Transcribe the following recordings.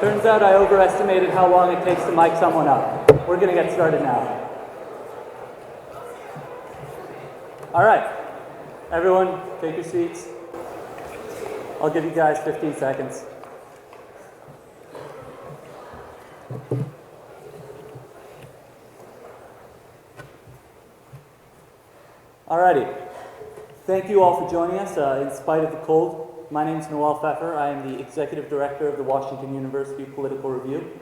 Turns out I overestimated how long it takes to mic someone up. We're going to get started now. All right, everyone, take your seats. I'll give you guys 15 seconds. Alrighty, thank you all for joining us in spite of the cold. My name is Noel Pfeffer. I am the Executive Director of the Washington University Political Review.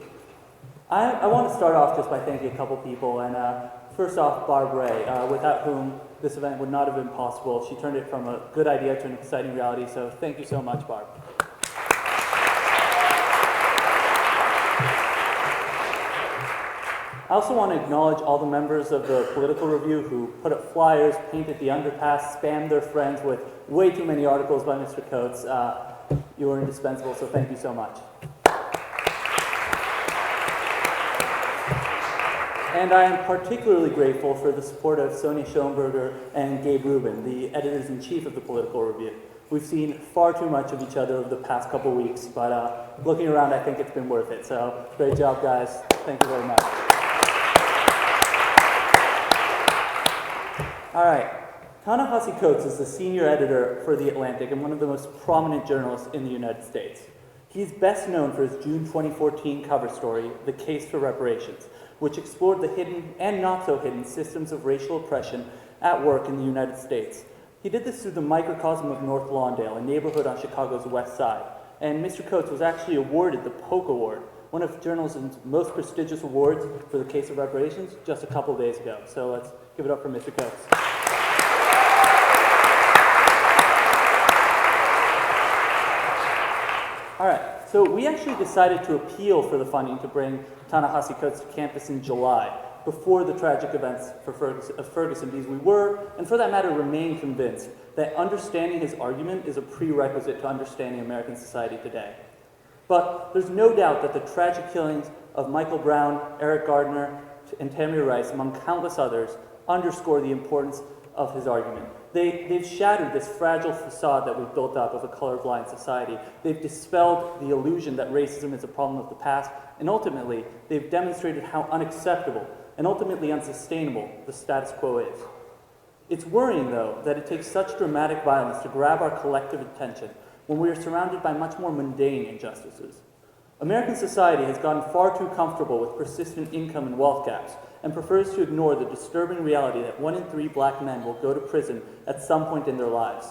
I want to start off just by thanking a couple people, and first off, Barb Ray, without whom this event would not have been possible. She turned it from a good idea to an exciting reality, so thank you so much, Barb. I also want to acknowledge all the members of the Political Review who put up flyers, painted the underpass, spammed their friends with way too many articles by Mr. Coates. You were indispensable, so thank you so much. And I am particularly grateful for the support of Sonia Schoenberger and Gabe Rubin, the editors-in-chief of the Political Review. We've seen far too much of each other over the past couple weeks, but looking around, I think it's been worth it. So great job, guys. Thank you very much. All right, Ta-Nehisi Coates is the senior editor for The Atlantic and one of the most prominent journalists in the United States. He's best known for his June 2014 cover story, The Case for Reparations, which explored the hidden and not so hidden systems of racial oppression at work in the United States. He did this through the microcosm of North Lawndale, a neighborhood on Chicago's west side. And Mr. Coates was actually awarded the Polk Award, one of journalism's most prestigious awards for The Case of Reparations, just a couple days ago. So let's give it up for Mr. Coates. All right, so we actually decided to appeal for the funding to bring Ta-Nehisi Coates to campus in July, before the tragic events of Ferguson, because we were, and for that matter remain, convinced that understanding his argument is a prerequisite to understanding American society today. But there's no doubt that the tragic killings of Michael Brown, Eric Gardner, and Tamir Rice, among countless others, underscore the importance of his argument. They've shattered this fragile facade that we've built up of a colorblind society. They've dispelled the illusion that racism is a problem of the past, and ultimately, they've demonstrated how unacceptable and ultimately unsustainable the status quo is. It's worrying, though, that it takes such dramatic violence to grab our collective attention when we are surrounded by much more mundane injustices. American society has gotten far too comfortable with persistent income and wealth gaps and prefers to ignore the disturbing reality that 1 in 3 black men will go to prison at some point in their lives.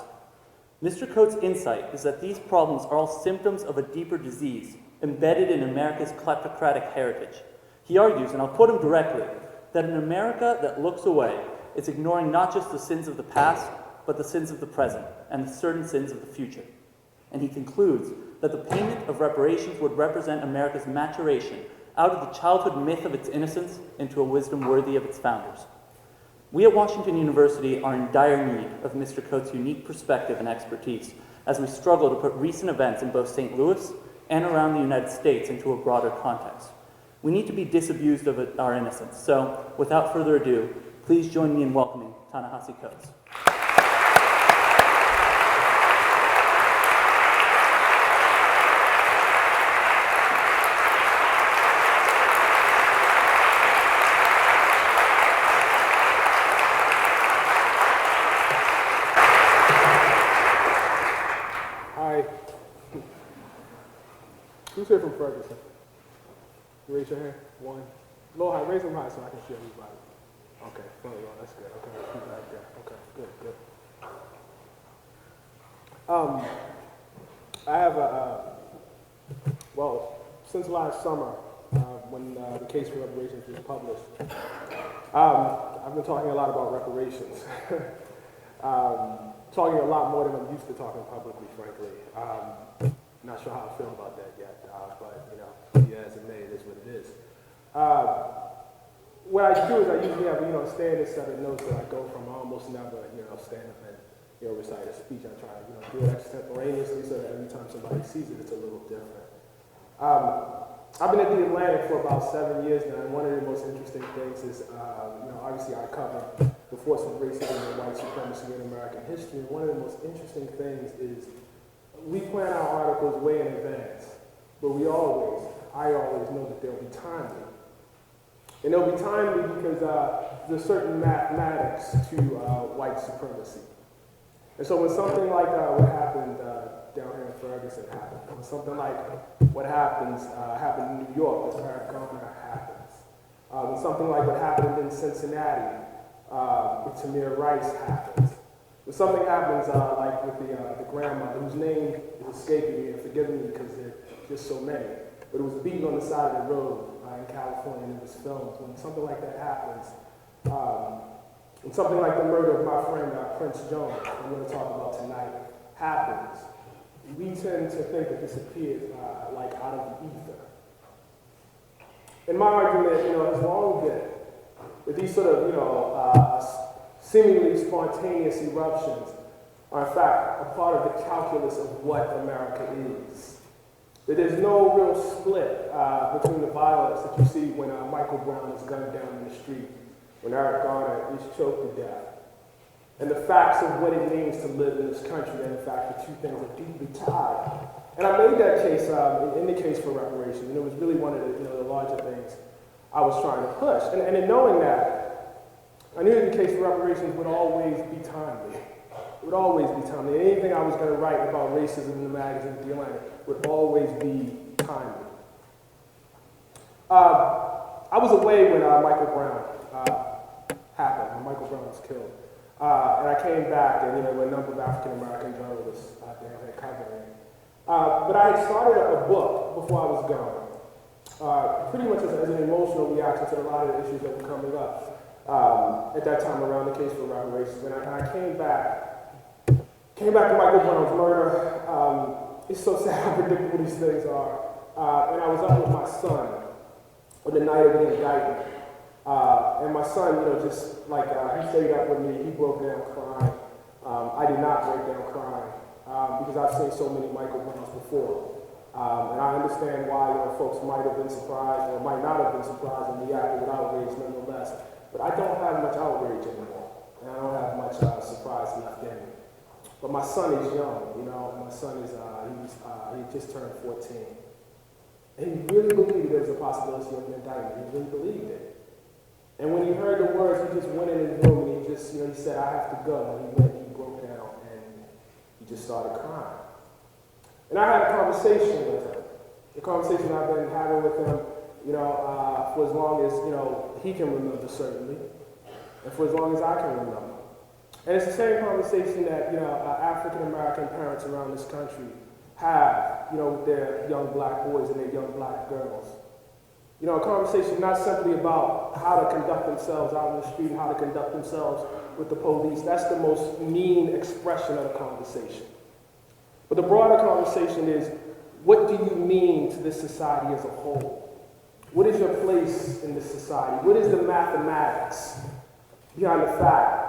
Mr. Coates' insight is that these problems are all symptoms of a deeper disease embedded in America's kleptocratic heritage. He argues, and I'll quote him directly, that an America that looks away is ignoring not just the sins of the past, but the sins of the present and the certain sins of the future. And he concludes that the payment of reparations would represent America's maturation out of the childhood myth of its innocence into a wisdom worthy of its founders. We at Washington University are in dire need of Mr. Coates' unique perspective and expertise as we struggle to put recent events in both St. Louis and around the United States into a broader context. We need to be disabused of our innocence. So, without further ado, please join me in welcoming Ta-Nehisi Coates. Who's here from Ferguson? Raise your hand. One. Low high. Raise them high so I can see everybody. Okay. Front row. That's good. Okay. Keep it right there. Okay. Good. I have well, since last summer, when the Case for Reparations was published, I've been talking a lot about reparations. Talking a lot more than I'm used to talking publicly, frankly. Not sure how I feel about that yet, but be as it may, it is what it is. What I do is I usually have a standard set of notes that I go from. I almost never stand up and recite a speech. I try to do it extemporaneously so that every time somebody sees it, it's a little different. I've been at the Atlantic for about 7 years now, and one of the most interesting things is obviously I cover the force of racism and white supremacy in American history. And one of the most interesting things is we plan our articles way in advance, but we always, I always know that they'll be timely. And they'll be timely because there's a certain mathematics to white supremacy. And so when something like what happened down here in Ferguson happened, when something like what happened in New York with Eric Garner happens, when something like what happened in Cincinnati with Tamir Rice happens, when something happens like with the grandmother whose name is escaping me, and forgive me because there are just so many, but it was beaten on the side of the road in California and it was filmed. When something like that happens, when something like the murder of my friend Prince Jones, I'm going to talk about tonight, happens, we tend to think that this appears like out of the ether. And my argument, has long been that these sort of, seemingly spontaneous eruptions are in fact a part of the calculus of what America is. That there's no real split between the violence that you see when Michael Brown is gunned down in the street, when Eric Garner is choked to death, and the facts of what it means to live in this country, and in fact the two things are deeply tied. And I made that case in the case for reparations, and it was really one of the larger things I was trying to push. And in knowing that, I knew that the case for reparations would always be timely. It would always be timely. Anything I was going to write about racism in the magazine at the Atlantic would always be timely. I was away when Michael Brown happened, when Michael Brown was killed. And I came back, and there were a number of African-American journalists out there that covering it. But I had started a book before I was gone, pretty much as an emotional reaction to a lot of the issues that were coming up at that time around the case for reparations. And I came back to Michael Brown's murder. It's so sad how predictable these things are. And I was up with my son on the night of the indictment. And my son, just like he stayed up with me, he broke down crying. I did not break down crying because I've seen so many Michael Browns before. And I understand why folks might have been surprised or might not have been surprised and reacted with outrage nonetheless. But I don't have much outrage anymore, and I don't have much surprise left in me. But my son is young, my son is, he just turned 14. And he really believed there was a possibility of an indictment. He really believed it. And when he heard the words, he just went in his room and he just, he said, I have to go. And he went, he broke down, and he just started crying. And I had a conversation with him. The conversation I've been having with him, for as long as, he can remember, certainly, and for as long as I can remember. And it's the same conversation that, African-American parents around this country have, with their young black boys and their young black girls. A conversation not simply about how to conduct themselves out in the street, how to conduct themselves with the police. That's the most mean expression of the conversation. But the broader conversation is, what do you mean to this society as a whole? What is your place in this society? What is the mathematics behind the fact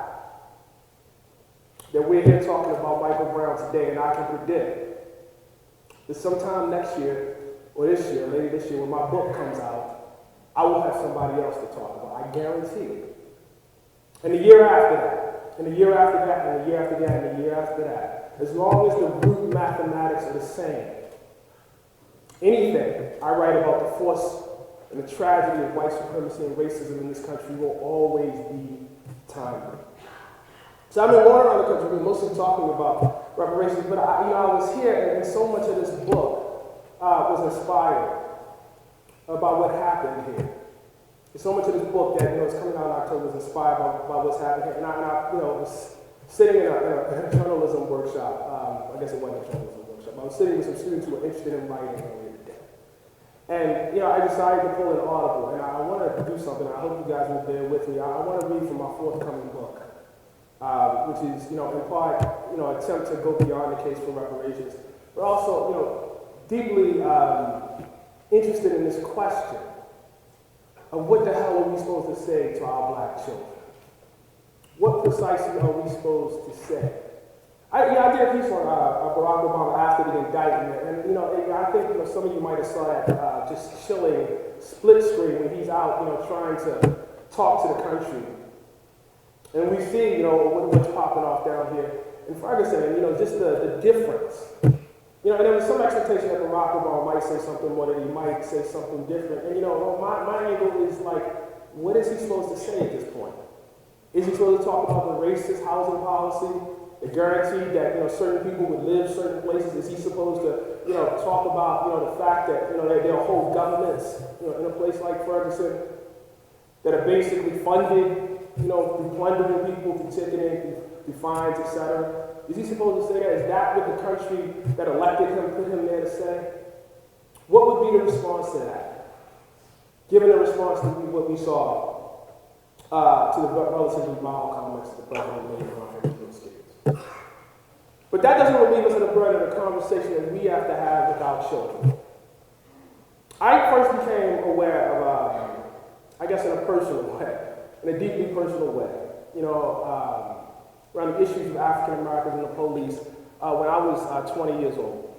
that we're here talking about Michael Brown today, and I can predict that sometime next year, or this year, later this year, when my book comes out, I will have somebody else to talk about. I guarantee it. And the year after that, and the year after that, and the year after that, and the year after that, as long as the root mathematics are the same, anything I write about the force and the tragedy of white supremacy and racism in this country will always be timely. So I've been going around the country, mostly talking about reparations, but I was here, and so much of this book was inspired about what happened here. And so much of this book that is coming out in October was inspired by what's happening here. And I was sitting in a journalism workshop. I guess it wasn't a journalism workshop. I was sitting with some students who were interested in writing earlier today. And I decided to pull an audible, and I wanted to do something. I hope you guys will bear with me. I want to read from my forthcoming book, which is, in part, attempt to go beyond the case for reparations, but also, deeply interested in this question of what the hell are we supposed to say to our black children? What precisely are we supposed to say? I did a piece on Barack Obama after the indictment, and I think some of you might have saw that just chilling split screen when he's out, trying to talk to the country, and we see, what's popping off down here in Ferguson, and just the difference. You know, and there was some expectation that Barack Obama might say something more, that he might say something different. And you know, my angle is like, what is he supposed to say at this point? Is he supposed to talk about the racist housing policy, the guarantee that, you know, certain people would live certain places? Is he supposed to, you know, talk about, you know, the fact that, you know, there are whole governments, you know, in a place like Ferguson that are basically funded, you know, through plundering people, through ticketing, through fines, etc.? Is he supposed to say that? Is that what the country that elected him put him there to say? What would be the response to that? Given the response to what we saw to the relatively mild comments that the president made on those states. But that doesn't relieve us of the burden of the conversation that we have to have with our children. I first became aware of, I guess in a personal way, in a deeply personal way, you know, around the issues of African Americans and the police when I was 20 years old.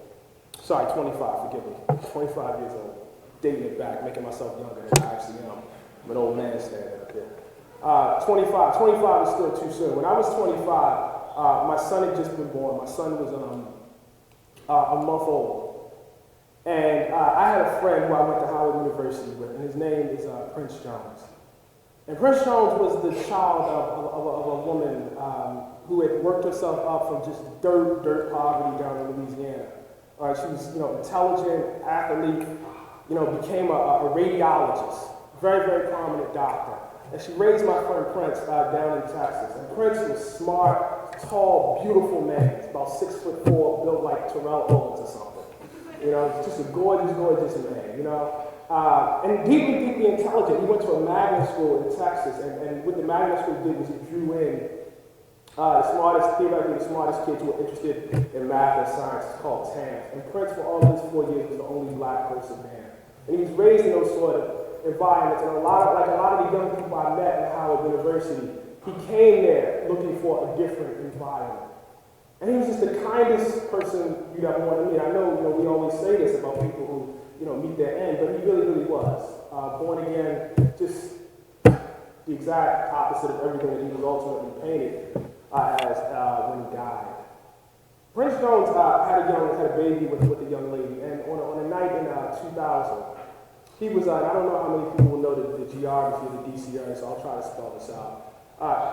Sorry, 25, forgive me. 25 years old. Dating it back, making myself younger than I actually am. I'm an old man standing up there. 25 is still too soon. When I was 25, my son had just been born. My son was a month old. And I had a friend who I went to Howard University with, and his name is Prince Jones. And Prince Jones was the child of a woman who had worked herself up from just dirt poverty down in Louisiana. She was, you know, intelligent, athlete, you know, became a radiologist, very, very prominent doctor. And she raised my friend Prince down in Texas. And Prince was smart, tall, beautiful man. He's about 6'4", built like Terrell Owens or something. You know, just a gorgeous, gorgeous man, you know. And deeply, deeply intelligent. He went to a magnet school in Texas, and what the magnet school did was it drew in theoretically the smartest kids who were interested in math and science. It's called TAMS. And Prince, for all of his 4 years, was the only black person there. And he was raised in those sort of environments, and a lot of the young people I met at Howard University, he came there looking for a different environment. And he was just the kindest person you'd ever want to meet. I know, you know, we always say this about people who, you know, meet their end, but he really, really was. Born again, just the exact opposite of everything that he was ultimately painted as when he died. Prince Jones had a baby with a young lady, and on a night in 2000, he was, I don't know how many people will know the geography of the DC area, so I'll try to spell this out.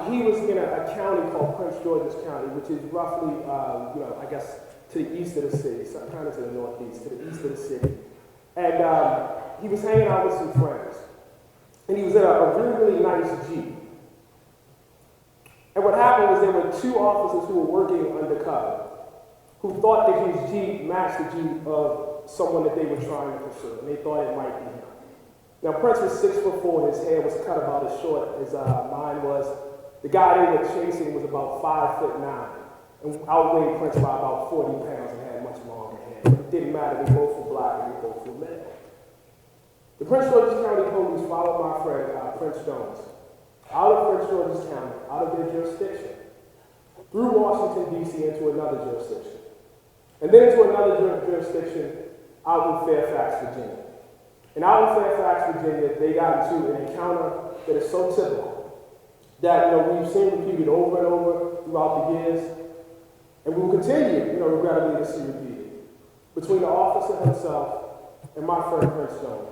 He was in a county called Prince George's County, which is roughly, you know, I guess to the east of the city, so kind of to the northeast, to the east of the city. And he was hanging out with some friends. And he was in a really, really nice Jeep. And what happened was there were two officers who were working undercover who thought that his Jeep matched the Jeep of someone that they were trying to pursue, and they thought it might be him. Now, Prince was 6'4", his hair was cut about as short as mine was. The guy they were chasing was about 5'9", and outweighed Prince by about 40 pounds and had much longer hair. But it didn't matter, they both were black and they both were men. The Prince George's County police followed my friend, Prince Jones, out of Prince George's County, out of their jurisdiction, through Washington, D.C., into another jurisdiction, and then into another jurisdiction out in Fairfax, Virginia. And out in Fairfax, Virginia, they got into an encounter that is so typical that, you know, we've seen repeated over and over throughout the years, and we will continue, you know, regrettably to see repeated, between the officer himself and my friend Prince Jones.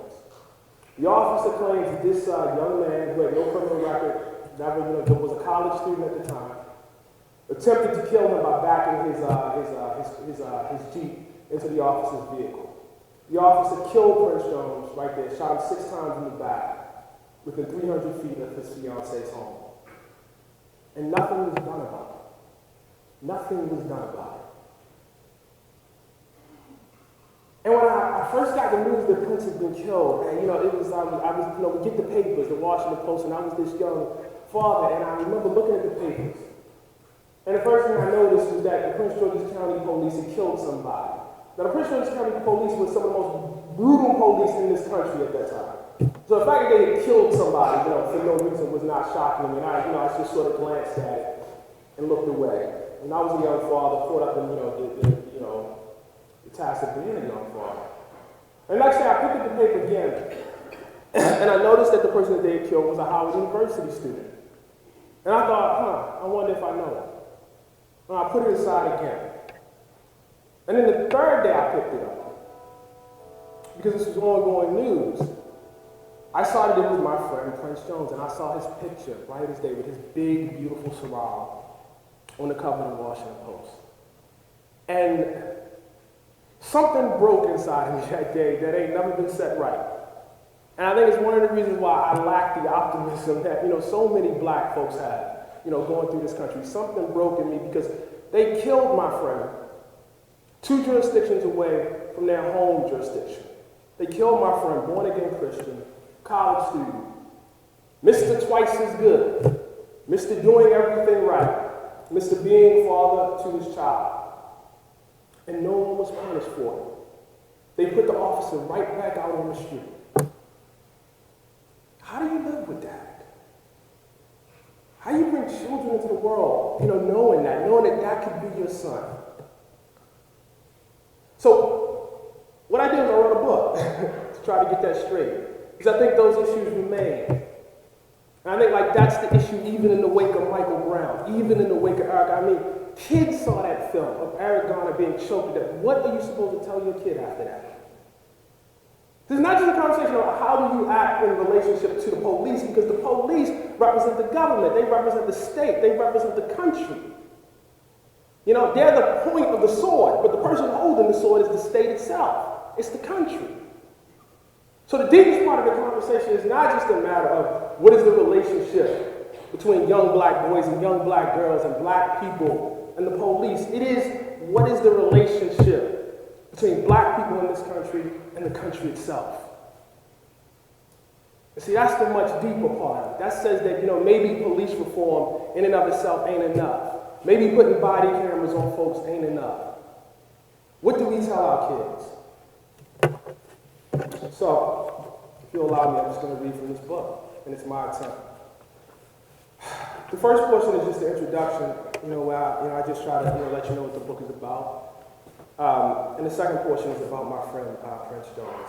The officer claims that this young man who had no criminal record, never, you know, was a college student at the time, attempted to kill him by backing his Jeep into the officer's vehicle. The officer killed Prince Jones right there, shot him 6 times in the back, within 300 feet of his fiancee's home. And nothing was done about it. Nothing was done about it. And when I first got the news that Prince had been killed, and, you know, it was, I was, you know, we get the papers, the Washington Post, and I was this young father, and I remember looking at the papers. And the first thing I noticed was that the Prince George's County police had killed somebody. Now, the Prince George's County police was some of the most brutal police in this country at that time. So the fact that they had killed somebody, you know, for no reason was not shocking me. And I just sort of glanced at it and looked away. And I was a young father, caught up in, the task of being a young father. And next day, I picked up the paper again, and I noticed that the person that they had killed was a Howard University student. And I thought, I wonder if I know him. And I put it aside again. And then the third day I picked it up, because this was ongoing news, I started it with my friend Prince Jones, and I saw his picture, bright as day, with his big, beautiful sarong on the cover of the Washington Post. And something broke inside of me that day that ain't never been set right. And I think it's one of the reasons why I lack the optimism that, so many black folks have, going through this country. Something broke in me because they killed my friend 2 jurisdictions away from their home jurisdiction. They killed my friend, born-again Christian, college student, Mr. Twice as good, Mr. Doing everything right, Mr. Being father to his child. And no one was punished for it. They put the officer right back out on the street. How do you live with that? How do you bring children into the world, knowing that could be your son? So, what I did was I wrote a book to try to get that straight. Because I think those issues remain. And I think that's the issue even in the wake of Michael Brown, even in the wake of Eric. I mean, kids saw that film of Eric Garner being choked to death. What are you supposed to tell your kid after that? This is not just a conversation about how do you act in relationship to the police, because the police represent the government, they represent the state, they represent the country. They're the point of the sword, but the person holding the sword is the state itself. It's the country. So the deepest part of the conversation is not just a matter of what is the relationship between young black boys and young black girls and black people and the police. It is, what is the relationship between black people in this country and the country itself? And see, that's the much deeper part of it. That says that, maybe police reform in and of itself ain't enough. Maybe putting body cameras on folks ain't enough. What do we tell our kids? So, if you'll allow me, I'm just going to read from this book, and it's my attempt. The first portion is just the introduction, where I just try to let you know what the book is about. And the second portion is about my friend, Prince Jones.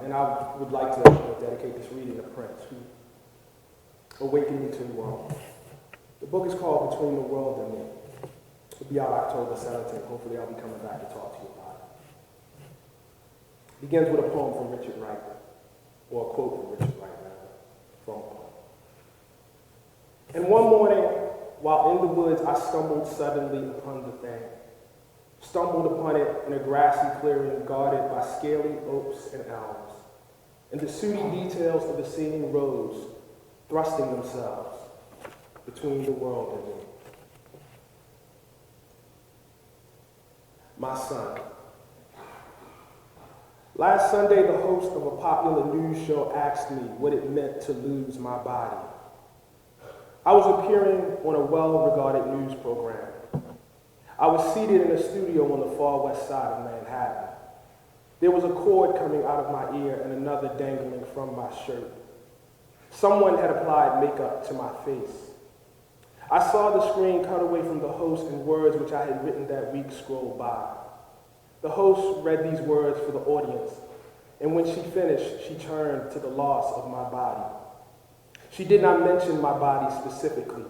And I would like to dedicate this reading to Prince, who awakened me to the world. The book is called Between the World and Me. It'll be out October 17th. Hopefully I'll be coming back to talk to you about it. It begins with a poem from Richard Wright, or a quote from Richard Wright, rather, from a poem. And one morning, while in the woods, I stumbled suddenly upon the thing. Stumbled upon it in a grassy clearing guarded by scaly oaks and elms. And the sooty details of the scene rose, thrusting themselves between the world and me. My son. Last Sunday, the host of a popular news show asked me what it meant to lose my body. I was appearing on a well-regarded news program. I was seated in a studio on the far west side of Manhattan. There was a cord coming out of my ear and another dangling from my shirt. Someone had applied makeup to my face. I saw the screen cut away from the host and words which I had written that week scroll by. The host read these words for the audience, and when she finished, she turned to the loss of my body. She did not mention my body specifically,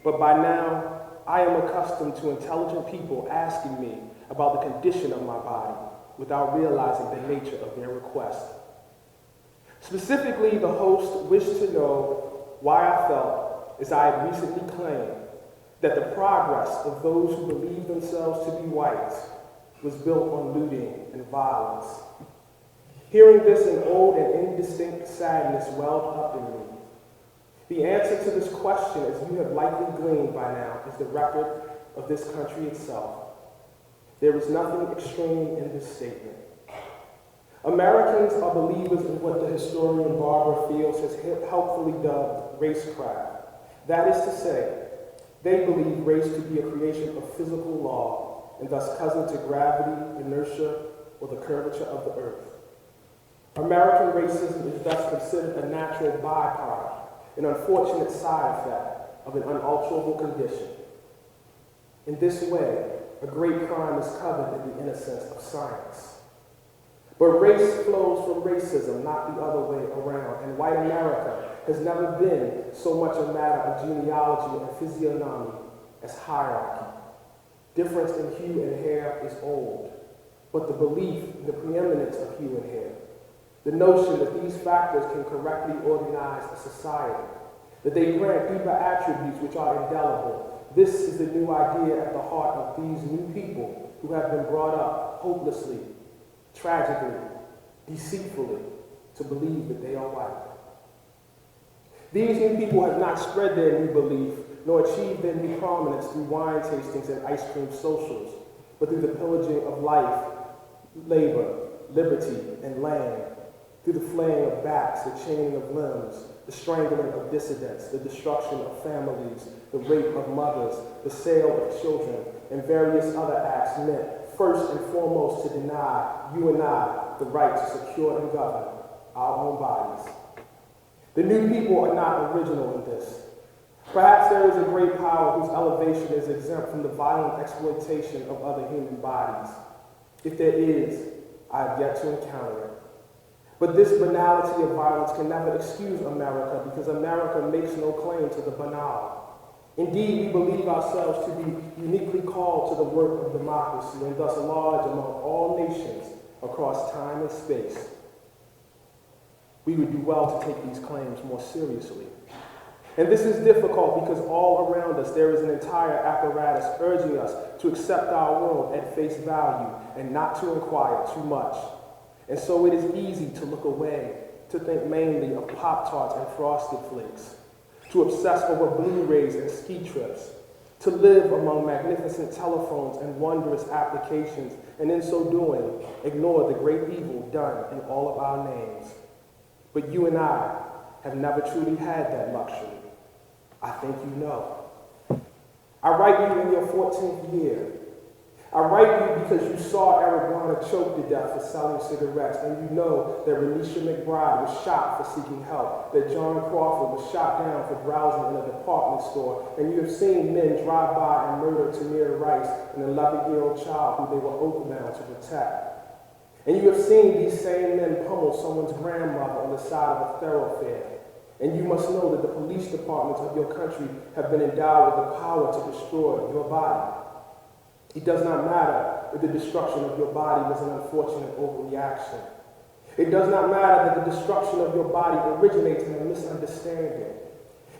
but by now, I am accustomed to intelligent people asking me about the condition of my body without realizing the nature of their request. Specifically, the host wished to know why I felt, as I had recently claimed, that the progress of those who believe themselves to be white was built on looting and violence. Hearing this, an old and indistinct sadness welled up in me. The answer to this question, as you have likely gleaned by now, is the record of this country itself. There is nothing extreme in this statement. Americans are believers in what the historian Barbara Fields has helpfully dubbed racecraft. That is to say, they believe race to be a creation of physical law and thus cousin to gravity, inertia, or the curvature of the earth. American racism is thus considered a natural byproduct, an unfortunate side effect of an unalterable condition. In this way, a great crime is covered in the innocence of science. But race flows from racism, not the other way around, and white America has never been so much a matter of genealogy and physiognomy as hierarchy. Difference in hue and hair is old, but the belief in the preeminence of hue and hair, the notion that these factors can correctly organize a society, that they grant deeper attributes which are indelible, this is the new idea at the heart of these new people who have been brought up hopelessly, tragically, deceitfully, to believe that they are white. These new people have not spread their new belief, nor achieved their new prominence through wine tastings and ice cream socials, but through the pillaging of life, labor, liberty, and land, through the flaying of backs, the chaining of limbs, the strangling of dissidents, the destruction of families, the rape of mothers, the sale of children, and various other acts meant first and foremost to deny you and I the right to secure and govern our own bodies. The new people are not original in this. Perhaps there is a great power whose elevation is exempt from the violent exploitation of other human bodies. If there is, I have yet to encounter it. But this banality of violence can never excuse America, because America makes no claim to the banal. Indeed, we believe ourselves to be uniquely called to the work of democracy, and thus large among all nations across time and space. We would do well to take these claims more seriously. And this is difficult because all around us there is an entire apparatus urging us to accept our world at face value and not to inquire too much. And so it is easy to look away, to think mainly of Pop-Tarts and Frosted Flakes, to obsess over Blu-rays and ski trips, to live among magnificent telephones and wondrous applications, and in so doing, ignore the great evil done in all of our names. But you and I have never truly had that luxury. I think you know. I write you in your 14th year. I write you because you saw Eric Garner choked to death for selling cigarettes, and you know that Renisha McBride was shot for seeking help, that John Crawford was shot down for browsing in a department store, and you have seen men drive by and murder Tamir Rice, an 11-year-old child who they were oath-bound to protect. And you have seen these same men pummel someone's grandmother on the side of a thoroughfare. And you must know that the police departments of your country have been endowed with the power to destroy your body. It does not matter if the destruction of your body was an unfortunate overreaction. It does not matter that the destruction of your body originates in a misunderstanding.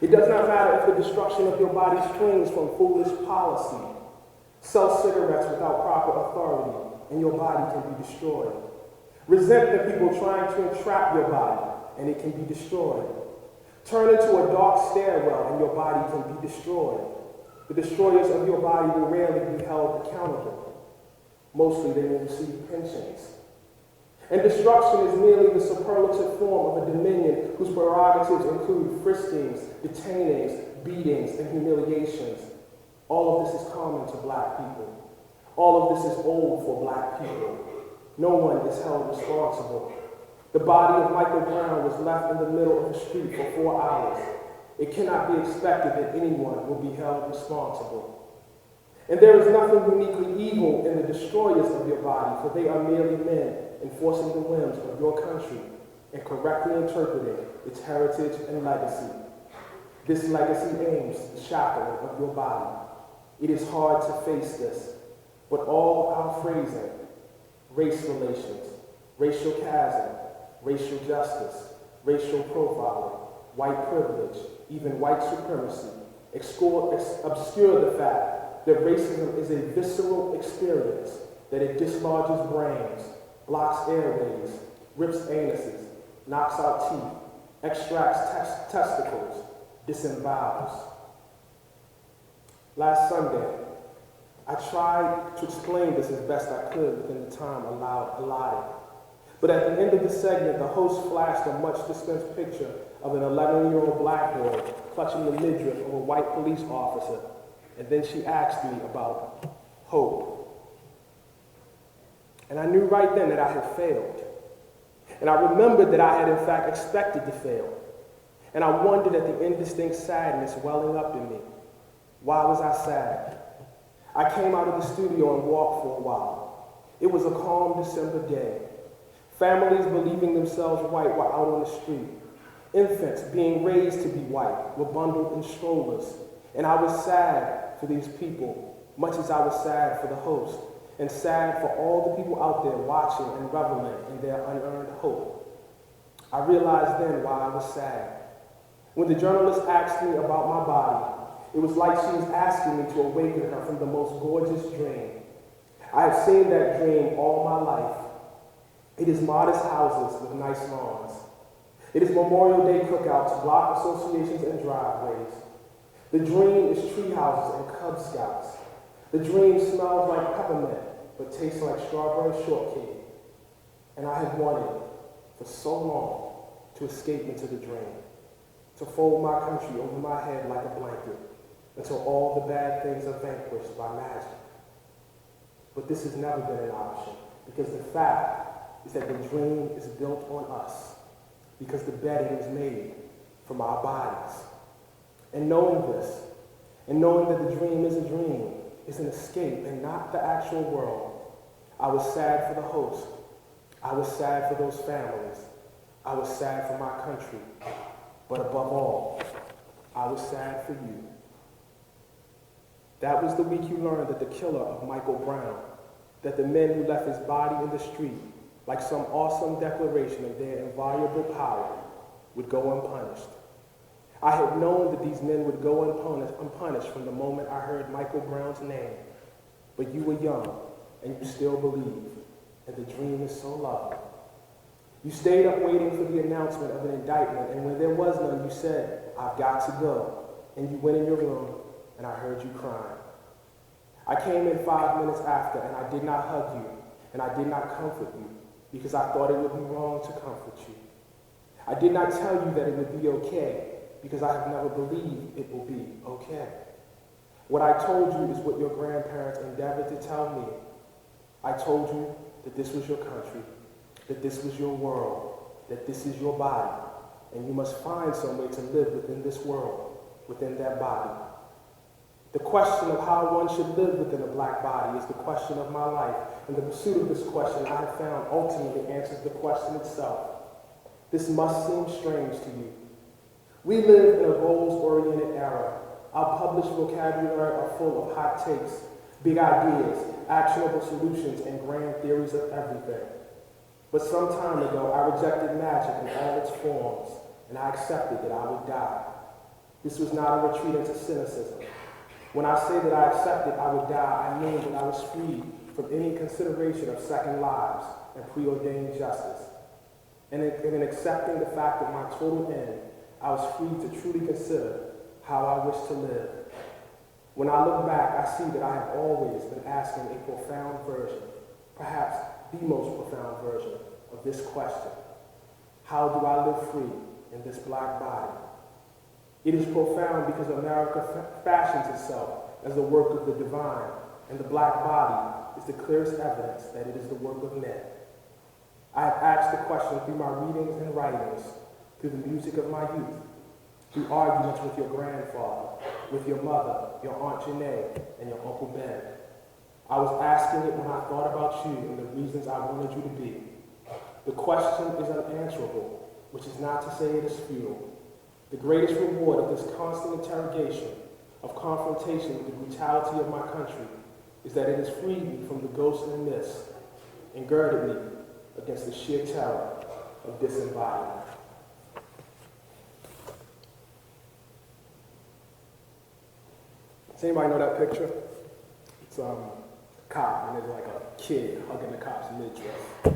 It does not matter if the destruction of your body springs from foolish policy. Sell cigarettes without proper authority, and your body can be destroyed. Resent the people trying to entrap your body, and it can be destroyed. Turn into a dark stairwell, and your body can be destroyed. The destroyers of your body will rarely be held accountable. Mostly they will receive pensions. And destruction is merely the superlative form of a dominion whose prerogatives include friskings, detainings, beatings, and humiliations. All of this is common to black people. All of this is old for black people. No one is held responsible. The body of Michael Brown was left in the middle of the street for 4 hours. It cannot be expected that anyone will be held responsible. And there is nothing uniquely evil in the destroyers of your body, for they are merely men enforcing the whims of your country and correctly interpreting its heritage and legacy. This legacy aims at the shackling of your body. It is hard to face this, but all our phrasing, race relations, racial chasm, racial justice, racial profiling, white privilege, even white supremacy, obscure the fact that racism is a visceral experience, that it dislodges brains, blocks airways, rips anuses, knocks out teeth, extracts testicles, disembowels. Last Sunday, I tried to explain this as best I could within the time allotted. But at the end of the segment, the host flashed a much-dispensed picture of an 11-year-old black boy clutching the midriff of a white police officer, and then she asked me about hope. And I knew right then that I had failed. And I remembered that I had in fact expected to fail. And I wondered at the indistinct sadness welling up in me. Why was I sad? I came out of the studio and walked for a while. It was a calm December day. Families believing themselves white were out on the street. Infants being raised to be white were bundled in strollers. And I was sad for these people much as I was sad for the host, and sad for all the people out there watching and reveling in their unearned hope. I realized then why I was sad. When the journalist asked me about my body, it was like she was asking me to awaken her from the most gorgeous dream. I have seen that dream all my life. It is modest houses with nice lawns. It is Memorial Day cookouts, block associations, and driveways. The dream is tree houses and Cub Scouts. The dream smells like peppermint, but tastes like strawberry shortcake. And I have wanted for so long to escape into the dream, to fold my country over my head like a blanket until all the bad things are vanquished by magic. But this has never been an option, because the fact is that the dream is built on us, because the bedding is made from our bodies. And knowing this, and knowing that the dream is a dream, is an escape and not the actual world, I was sad for the host. I was sad for those families. I was sad for my country. But above all, I was sad for you. That was the week you learned that the killer of Michael Brown, that the men who left his body in the street, like some awesome declaration of their inviolable power, would go unpunished. I had known that these men would go unpunished from the moment I heard Michael Brown's name. But you were young, and you still believed, and the dream is so lovely. You stayed up waiting for the announcement of an indictment, and when there was none, you said, "I've got to go." And you went in your room, and I heard you crying. I came in 5 minutes after, and I did not hug you, and I did not comfort you, because I thought it would be wrong to comfort you. I did not tell you that it would be okay, because I have never believed it will be okay. What I told you is what your grandparents endeavored to tell me. I told you that this was your country, that this was your world, that this is your body, and you must find some way to live within this world, within that body. The question of how one should live within a black body is the question of my life, and the pursuit of this question I have found ultimately answers the question itself. This must seem strange to you. We live in a goals-oriented era. Our published vocabulary are full of hot takes, big ideas, actionable solutions, and grand theories of everything. But some time ago, I rejected magic in all its forms, and I accepted that I would die. This was not a retreat into cynicism. When I say that I accepted I would die, I mean that I was freed from any consideration of second lives and preordained justice. And in accepting the fact of my total end, I was free to truly consider how I wish to live. When I look back, I see that I have always been asking a profound version, perhaps the most profound version, of this question. How do I live free in this black body? It is profound because America fashions itself as the work of the divine, and the black body is the clearest evidence that it is the work of men. I have asked the question through my readings and writings, through the music of my youth, through arguments with your grandfather, with your mother, your Aunt Janae, and your Uncle Ben. I was asking it when I thought about you and the reasons I wanted you to be. The question is unanswerable, which is not to say it is futile. The greatest reward of this constant interrogation, of confrontation with the brutality of my country, is that it has freed me from the ghosts and myths and girded me against the sheer terror of disembodiment. Does anybody know that picture? It's a cop, and there's like a kid hugging the cop's midriff.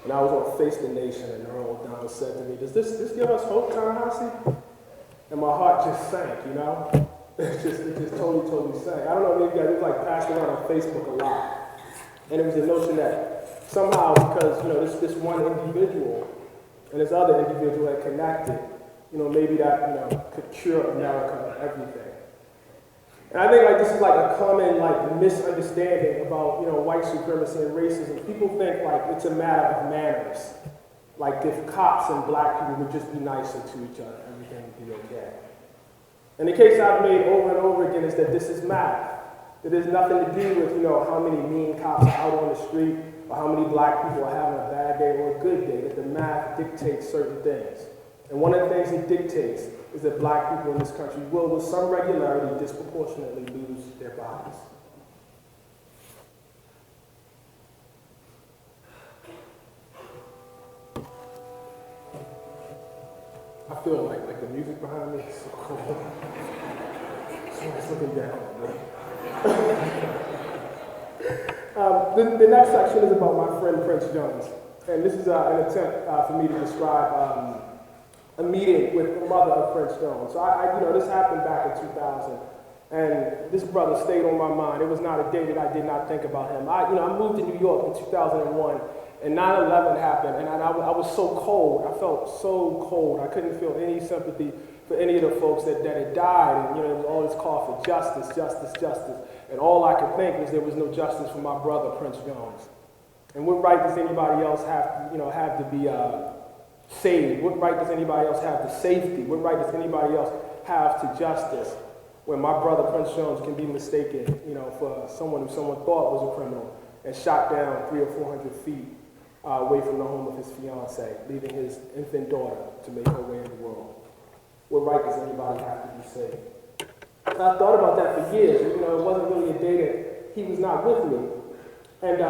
And I was on Face the Nation, and Earl O'Donnell said to me, "Does this give us hope, Ta-Nehisi?" And my heart just sank, you know? It just totally sank. I don't know, maybe it was like passed around on Facebook a lot. And it was the notion that somehow, because, you know, this one individual and this other individual had connected, you know, maybe that, you know, could cure America of everything. And I think like this is like a common like misunderstanding about, you know, white supremacy and racism. People think like it's a matter of manners. Like if cops and black people would just be nicer to each other, everything would be okay. And the case I've made over and over again is that this is math. It has nothing to do with, you know, how many mean cops are out on the street or how many black people are having a bad day or a good day, that the math dictates certain things. And one of the things it dictates is that black people in this country will, with some regularity, disproportionately lose their bodies. feel like the music behind me is so cold. Someone's looking down on me. The next section is about my friend Prince Jones. And this is an attempt for me to describe a meeting with the mother of Prince Jones. So this happened back in 2000. And this brother stayed on my mind. It was not a day that I did not think about him. I moved to New York in 2001, and 9/11 happened, and I was so cold. I felt so cold. I couldn't feel any sympathy for any of the folks that had died. And there was all this call for justice, justice, justice. And all I could think was there was no justice for my brother, Prince Jones. And what right does anybody else have to be saved? What right does anybody else have to safety? What right does anybody else have to justice? When my brother Prince Jones can be mistaken, for someone who someone thought was a criminal and shot down 300 or 400 feet away from the home of his fiancée, leaving his infant daughter to make her way in the world. What right does anybody have to be saved? And I thought about that for years. It wasn't really a day that he was not with me, and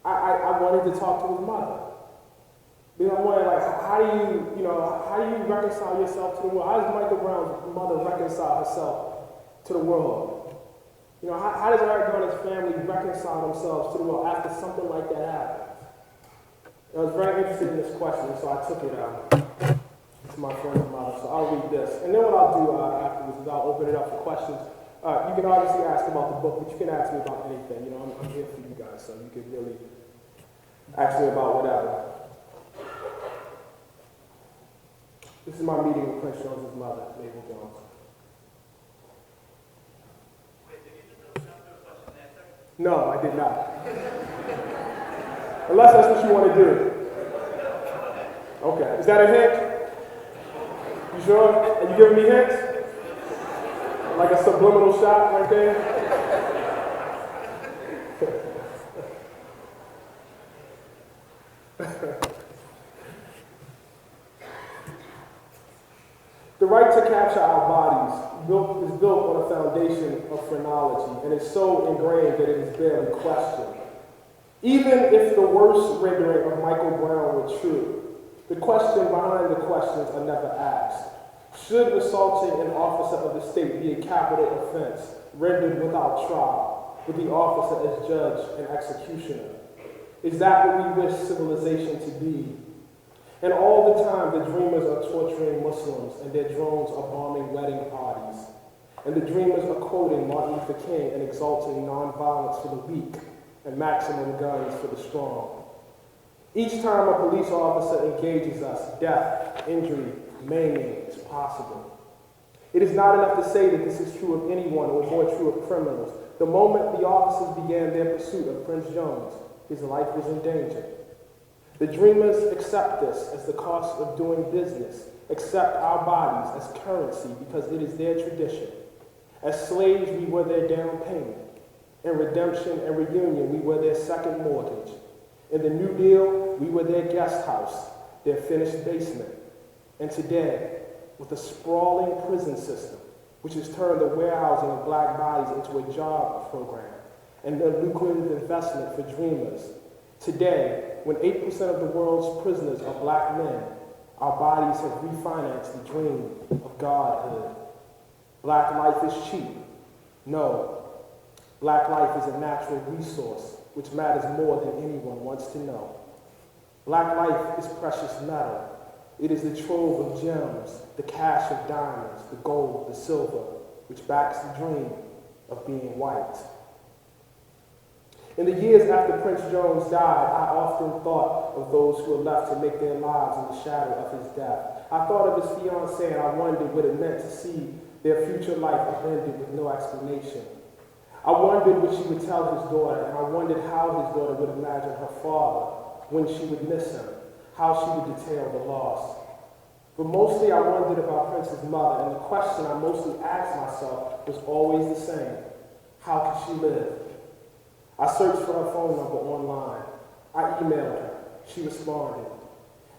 I wanted to talk to his mother. Because I wanted, how do you reconcile yourself to the world? How does Michael Brown's mother reconcile herself to the world? How does Eric Garner's family reconcile themselves to the world after something like that happens? I was very interested in this question, so I took it to my friend's mother. So I'll read this. And then what I'll do afterwards is I'll open it up for questions. You can obviously ask about the book, but you can ask me about anything. I'm here for you guys, so you can really ask me about whatever. This is my meeting with Prince Jones' mother, Mabel Jones. Wait, did you just jump to a question and answer? No, I did not. Unless that's what you want to do. Okay, is that a hint? You sure? Are you giving me hints? Like a subliminal shot right there? The right to capture our bodies is built on a foundation of phrenology, and is so ingrained that it is barely questioned. Even if the worst rendering of Michael Brown were true, the question behind the questions are never asked. Should assaulting an officer of the state be a capital offense, rendered without trial, with the officer as judge and executioner? Is that what we wish civilization to be? And all the time, the dreamers are torturing Muslims, and their drones are bombing wedding parties. And the dreamers are quoting Martin Luther King and exalting nonviolence for the weak and maximum guns for the strong. Each time a police officer engages us, death, injury, maiming is possible. It is not enough to say that this is true of anyone, or more true of criminals. The moment the officers began their pursuit of Prince Jones, his life was in danger. The dreamers accept this as the cost of doing business, accept our bodies as currency because it is their tradition. As slaves, we were their down payment. In redemption and reunion, we were their second mortgage. In the New Deal, we were their guest house, their finished basement. And today, with a sprawling prison system, which has turned the warehousing of black bodies into a job program and a lucrative investment for dreamers, today, when 8% of the world's prisoners are black men, our bodies have refinanced the dream of godhood. Black life is cheap. No. Black life is a natural resource which matters more than anyone wants to know. Black life is precious metal. It is the trove of gems, the cache of diamonds, the gold, the silver, which backs the dream of being white. In the years after Prince Jones died, I often thought of those who were left to make their lives in the shadow of his death. I thought of his fiancée, and I wondered what it meant to see their future life upended with no explanation. I wondered what she would tell his daughter, and I wondered how his daughter would imagine her father when she would miss him, how she would detail the loss. But mostly I wondered about Prince's mother, and the question I mostly asked myself was always the same. How could she live? I searched for her phone number online. I emailed her. She responded.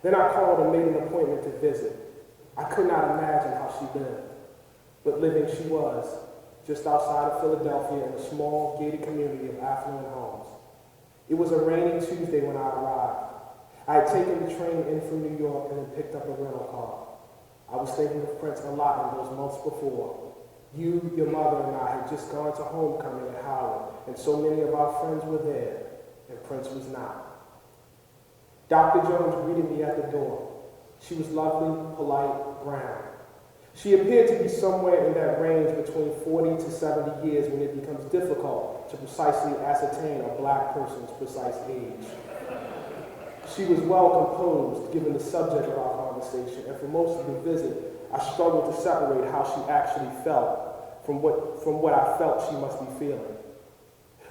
Then I called and made an appointment to visit. I could not imagine how she lived, but living she was, just outside of Philadelphia in a small gated community of affluent homes. It was a rainy Tuesday when I arrived. I had taken the train in from New York and then picked up a rental car. I was thinking of Prince a lot in those months before. You, your mother, and I had just gone to homecoming at Howard, and so many of our friends were there, and Prince was not. Dr. Jones greeted me at the door. She was lovely, polite, brown. She appeared to be somewhere in that range between 40 to 70 years when it becomes difficult to precisely ascertain a black person's precise age. She was well composed, given the subject of our conversation, and for most of the visit, I struggled to separate how she actually felt from what I felt she must be feeling.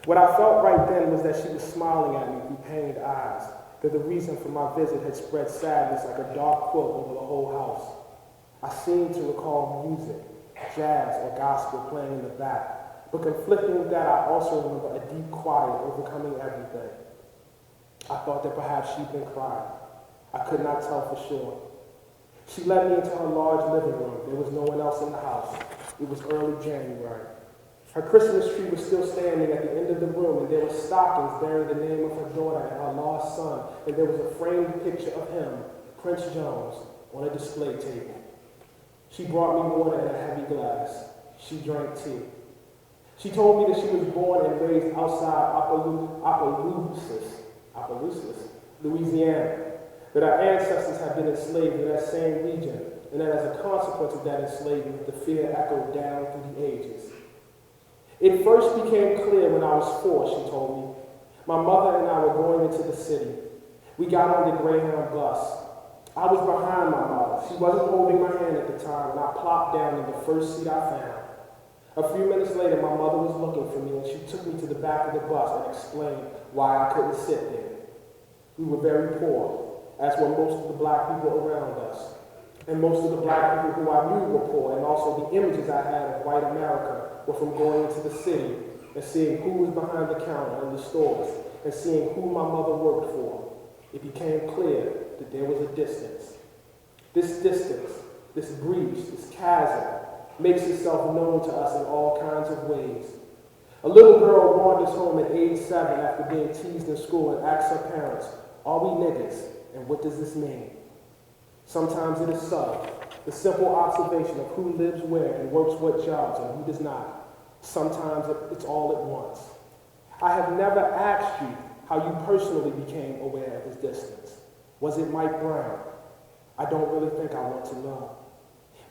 What I felt right then was that she was smiling at me through pained eyes, that the reason for my visit had spread sadness like a dark quilt over the whole house. I seemed to recall music, jazz or gospel playing in the back, but conflicting with that, I also remember a deep quiet overcoming everything. I thought that perhaps she'd been crying. I could not tell for sure. She led me into her large living room. There was no one else in the house. It was early January. Her Christmas tree was still standing at the end of the room, and there were stockings bearing the name of her daughter and her lost son, and there was a framed picture of him, Prince Jones, on a display table. She brought me water in a heavy glass. She drank tea. She told me that she was born and raised outside Opelousas, Louisiana, that our ancestors had been enslaved in that same region, and that as a consequence of that enslavement, the fear echoed down through the ages. It first became clear when I was 4, she told me. My mother and I were going into the city. We got on the Greyhound bus. I was behind my mother. She wasn't holding my hand at the time, and I plopped down in the first seat I found. A few minutes later, my mother was looking for me, and she took me to the back of the bus and explained why I couldn't sit there. We were very poor, as were most of the black people around us. And most of the black people who I knew were poor, and also the images I had of white America were from going into the city and seeing who was behind the counter in the stores and seeing who my mother worked for. It became clear that there was a distance. This distance, this breach, this chasm, makes itself known to us in all kinds of ways. A little girl wanders home at age 7 after being teased in school and asks her parents, "Are we niggas? And what does this mean?" Sometimes it is subtle, the simple observation of who lives where and works what jobs and who does not. Sometimes it's all at once. I have never asked you how you personally became aware of this distance. Was it Mike Brown? I don't really think I want to know.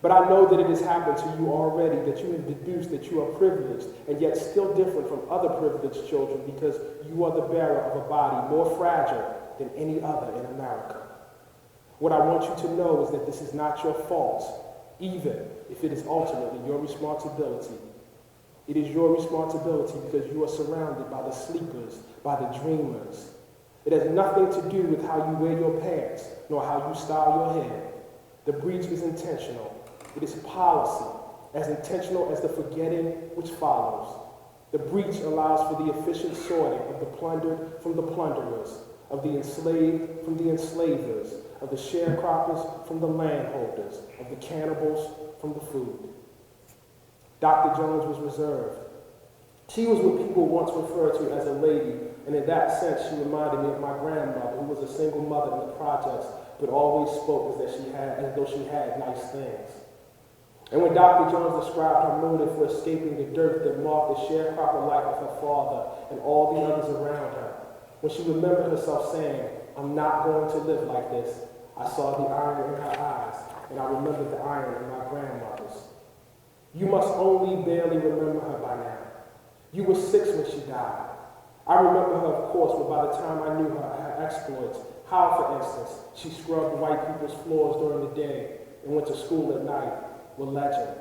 But I know that it has happened to you already, that you have deduced that you are privileged and yet still different from other privileged children because you are the bearer of a body more fragile than any other in America. What I want you to know is that this is not your fault, even if it is ultimately your responsibility. It is your responsibility because you are surrounded by the sleepers, by the dreamers. It has nothing to do with how you wear your pants, nor how you style your hair. The breach is intentional. It is policy, as intentional as the forgetting which follows. The breach allows for the efficient sorting of the plundered from the plunderers, of the enslaved from the enslavers, of the sharecroppers from the landholders, of the cannibals from the food. Dr. Jones was reserved. She was what people once referred to as a lady, and in that sense she reminded me of my grandmother, who was a single mother in the projects, but always spoke as though she had nice things. And when Dr. Jones described her motive for escaping the dirt that marked the sharecropper life of her father and all the others around her, when she remembered herself saying, "I'm not going to live like this," I saw the iron in her eyes, and I remembered the iron in my grandmother's. You must only barely remember her by now. You were 6 when she died. I remember her, of course, but by the time I knew her exploits, how, for instance, she scrubbed white people's floors during the day and went to school at night, were legend.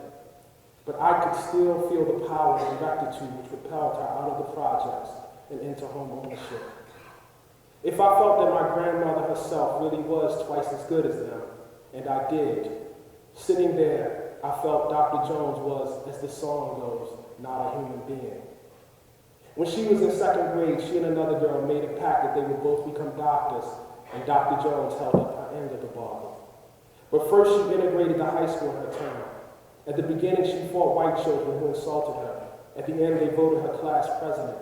But I could still feel the power and rectitude which propelled her out of the projects and into home ownership. If I felt that my grandmother herself really was twice as good as them, and I did, sitting there, I felt Dr. Jones was, as the song goes, not a human being. When she was in 2nd grade, she and another girl made a pact that they would both become doctors, and Dr. Jones held up her end of the bargain. But first she integrated the high school in her town. At the beginning, she fought white children who insulted her. At the end, they voted her class president.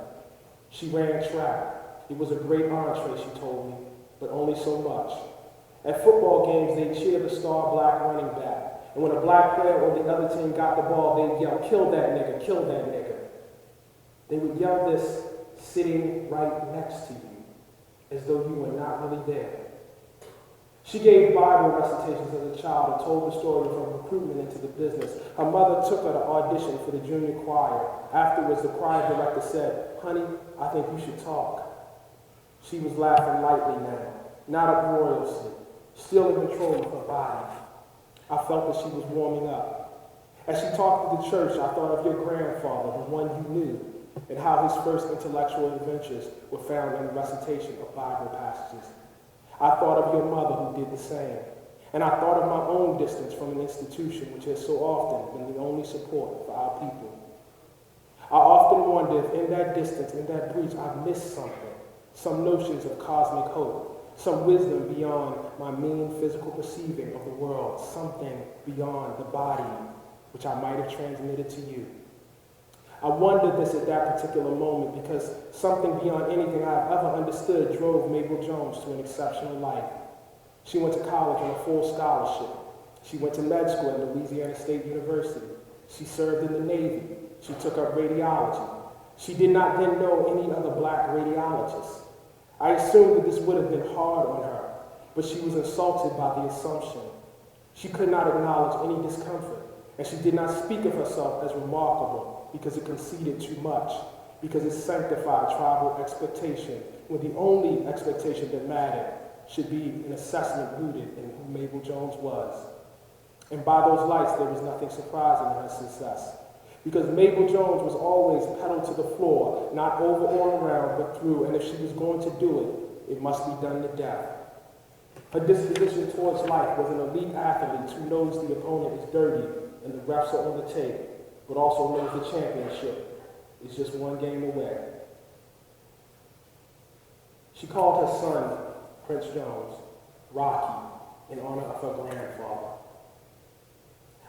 She ran track. It was a great entree, she told me. but only so much. At football games, they cheer the star black running back. And when a black player or the other team got the ball, they'd yell, "Kill that nigga, kill that nigga." They would yell this sitting right next to you, as though you were not really there. She gave Bible recitations as a child and told the story of her recruitment into the business. Her mother took her to audition for the junior choir. Afterwards, the choir director said, "Honey, I think you should talk." She was laughing lightly now, not uproariously, still in control of her body. I felt that she was warming up. As she talked to the church, I thought of your grandfather, the one you knew, and how his first intellectual adventures were found in the recitation of Bible passages. I thought of your mother who did the same. And I thought of my own distance from an institution which has so often been the only support for our people. I often wonder if in that distance, in that breach, I've missed something, some notions of cosmic hope, some wisdom beyond my mean physical perceiving of the world, something beyond the body which I might have transmitted to you. I wondered this at that particular moment because something beyond anything I've ever understood drove Mabel Jones to an exceptional life. She went to college on a full scholarship. She went to med school at Louisiana State University. She served in the Navy. She took up radiology. She did not then know any other black radiologists. I assumed that this would have been hard on her, but she was insulted by the assumption. She could not acknowledge any discomfort, and she did not speak of herself as remarkable because it conceded too much, because it sanctified tribal expectation, when the only expectation that mattered should be an assessment rooted in who Mabel Jones was. And by those lights, there was nothing surprising in her success, because Mabel Jones was always pedal to the floor, not over or around, but through, and if she was going to do it, it must be done to death. Her disposition towards life was an elite athlete who knows the opponent is dirty and the refs are on the tape, but also knows the championship is just one game away. She called her son, Prince Jones, Rocky, in honor of her grandfather.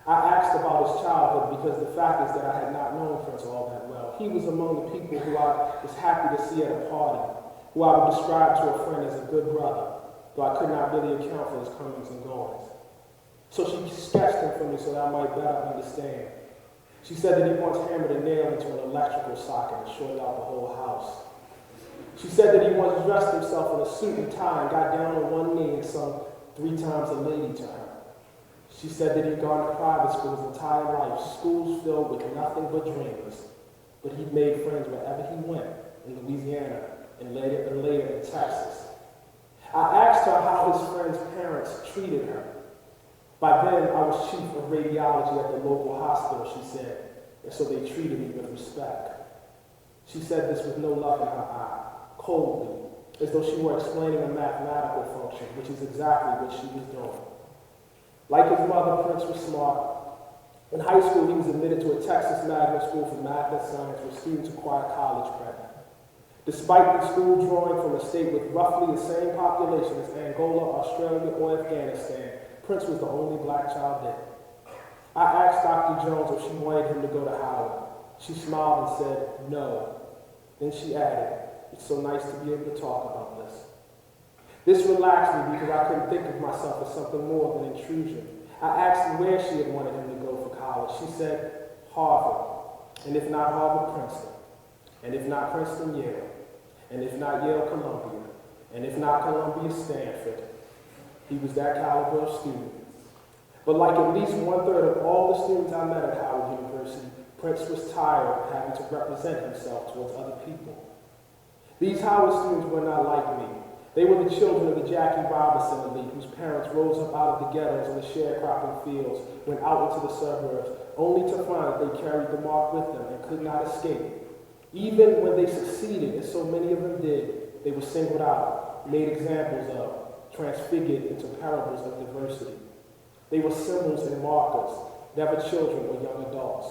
I asked about his childhood because the fact is that I had not known Prince all that well. He was among the people who I was happy to see at a party, who I would describe to a friend as a good brother, though I could not really account for his comings and goings. So she sketched him for me so that I might better understand. She said that he once hammered a nail into an electrical socket and shorted out the whole house. She said that he once dressed himself in a suit and tie and got down on one knee and sung 3 times a lady to her. She said that he'd gone to private school his entire life, schools filled with nothing but dreamers, but he'd made friends wherever he went, in Louisiana and later in Texas. I asked her how his friends' parents treated her. By then, I was chief of radiology at the local hospital, she said, and so they treated me with respect. She said this with no love in her eye, coldly, as though she were explaining a mathematical function, which is exactly what she was doing. Like his mother, Prince was smart. In high school, he was admitted to a Texas magnet school for math and science where students acquire college credit. Despite the school drawing from a state with roughly the same population as Angola, Australia, or Afghanistan, Prince was the only black child there. I asked Dr. Jones if she wanted him to go to Howard. She smiled and said, no. Then she added, it's so nice to be able to talk about this. This relaxed me because I couldn't think of myself as something more than intrusion. I asked her where she had wanted him to go for college. She said, Harvard. And if not Harvard, Princeton. And if not Princeton, Yale. And if not Yale, Columbia. And if not Columbia, Stanford. He was that caliber of student. But like at least 1/3 of all the students I met at Howard University, Prince was tired of having to represent himself towards other people. These Howard students were not like me. They were the children of the Jackie Robinson elite whose parents rose up out of the ghettos and the sharecropping fields, went out into the suburbs, only to find that they carried the mark with them and could not escape. Even when they succeeded, as so many of them did, they were singled out, made examples of, transfigured into parables of diversity. They were symbols and markers, never children or young adults.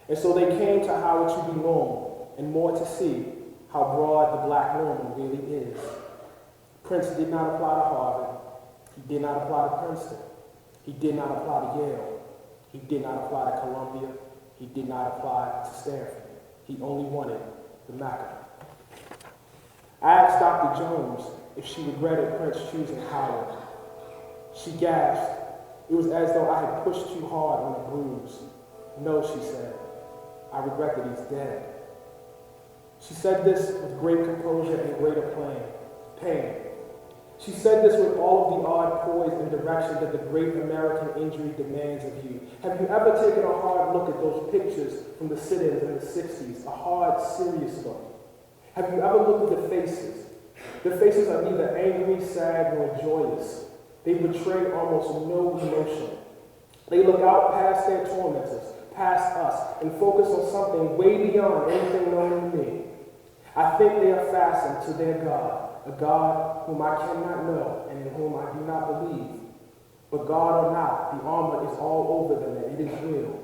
And so they came to Howard to be normal, and more to see how broad the black normal really is. Prince did not apply to Harvard. He did not apply to Princeton. He did not apply to Yale. He did not apply to Columbia. He did not apply to Stanford. He only wanted the Mecca. I asked Dr. Jones if she regretted Prince choosing Howard. She gasped. It was as though I had pushed too hard on a bruise. No, she said. I regret that he's dead. She said this with great composure and greater pain. She said this with all of the odd poise and direction that the great American injury demands of you. Have you ever taken a hard look at those pictures from the sit-ins in the 60s? A hard, serious look. Have you ever looked at the faces? The faces are neither angry, sad, nor joyous. They betray almost no emotion. They look out past their tormentors, past us, and focus on something way beyond anything known to me. I think they are fastened to their God, a God whom I cannot know and in whom I do not believe. But God or not, the armor is all over them and it is real.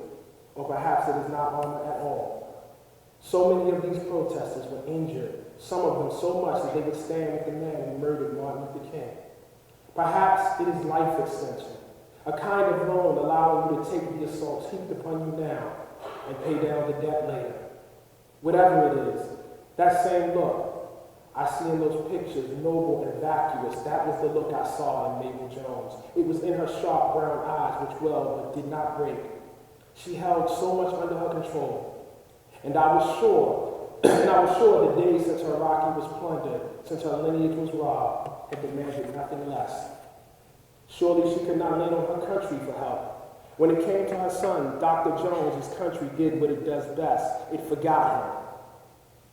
Or perhaps it is not armor at all. So many of these protesters were injured, some of them so much that they would stand with the man who murdered Martin Luther King. Perhaps it is life extension, a kind of loan allowing you to take the assaults heaped upon you now and pay down the debt later. Whatever it is, that same look I see in those pictures, noble and vacuous, that was the look I saw in Mabel Jones. It was in her sharp brown eyes which welled but did not break. She held so much under her control. And I was sure the days since her Rocky was plundered, since her lineage was robbed, had demanded nothing less. Surely she could not lean on her country for help. When it came to her son, Dr. Jones, his country did what it does best. It forgot him.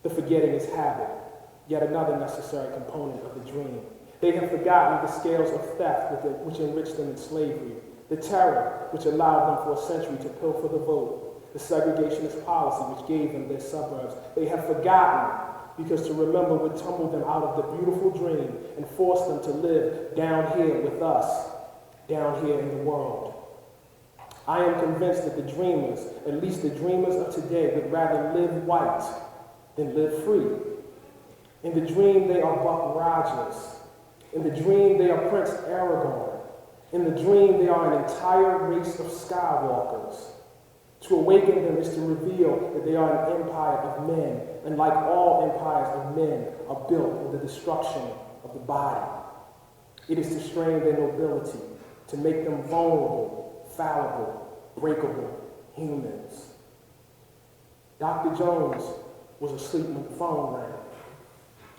The forgetting is habit, yet another necessary component of the dream. They have forgotten the scales of theft which enriched them in slavery, the terror which allowed them for a century to pilfer the vote, the segregationist policy which gave them their suburbs. They have forgotten because to remember would tumble them out of the beautiful dream and force them to live down here with us, down here in the world. I am convinced that the dreamers, at least the dreamers of today, would rather live white than live free. In the dream, they are Buck Rogers. In the dream, they are Prince Aragorn. In the dream, they are an entire race of Skywalkers. To awaken them is to reveal that they are an empire of men, and like all empires of men, are built on the destruction of the body. It is to strain their nobility, to make them vulnerable, fallible, breakable humans. Dr. Jones was asleep when the phone rang.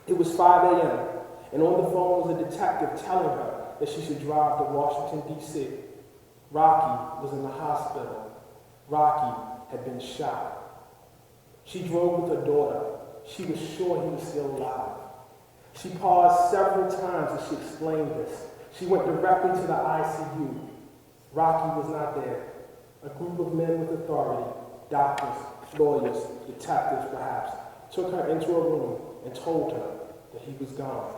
It was 5 a.m., and on the phone was a detective telling her that she should drive to Washington, D.C. Rocky was in the hospital. Rocky had been shot. She drove with her daughter. She was sure he was still alive. She paused several times as she explained this. She went directly to the ICU. Rocky was not there. A group of men with authority, doctors, lawyers, detectives perhaps, took her into a room and told her that he was gone.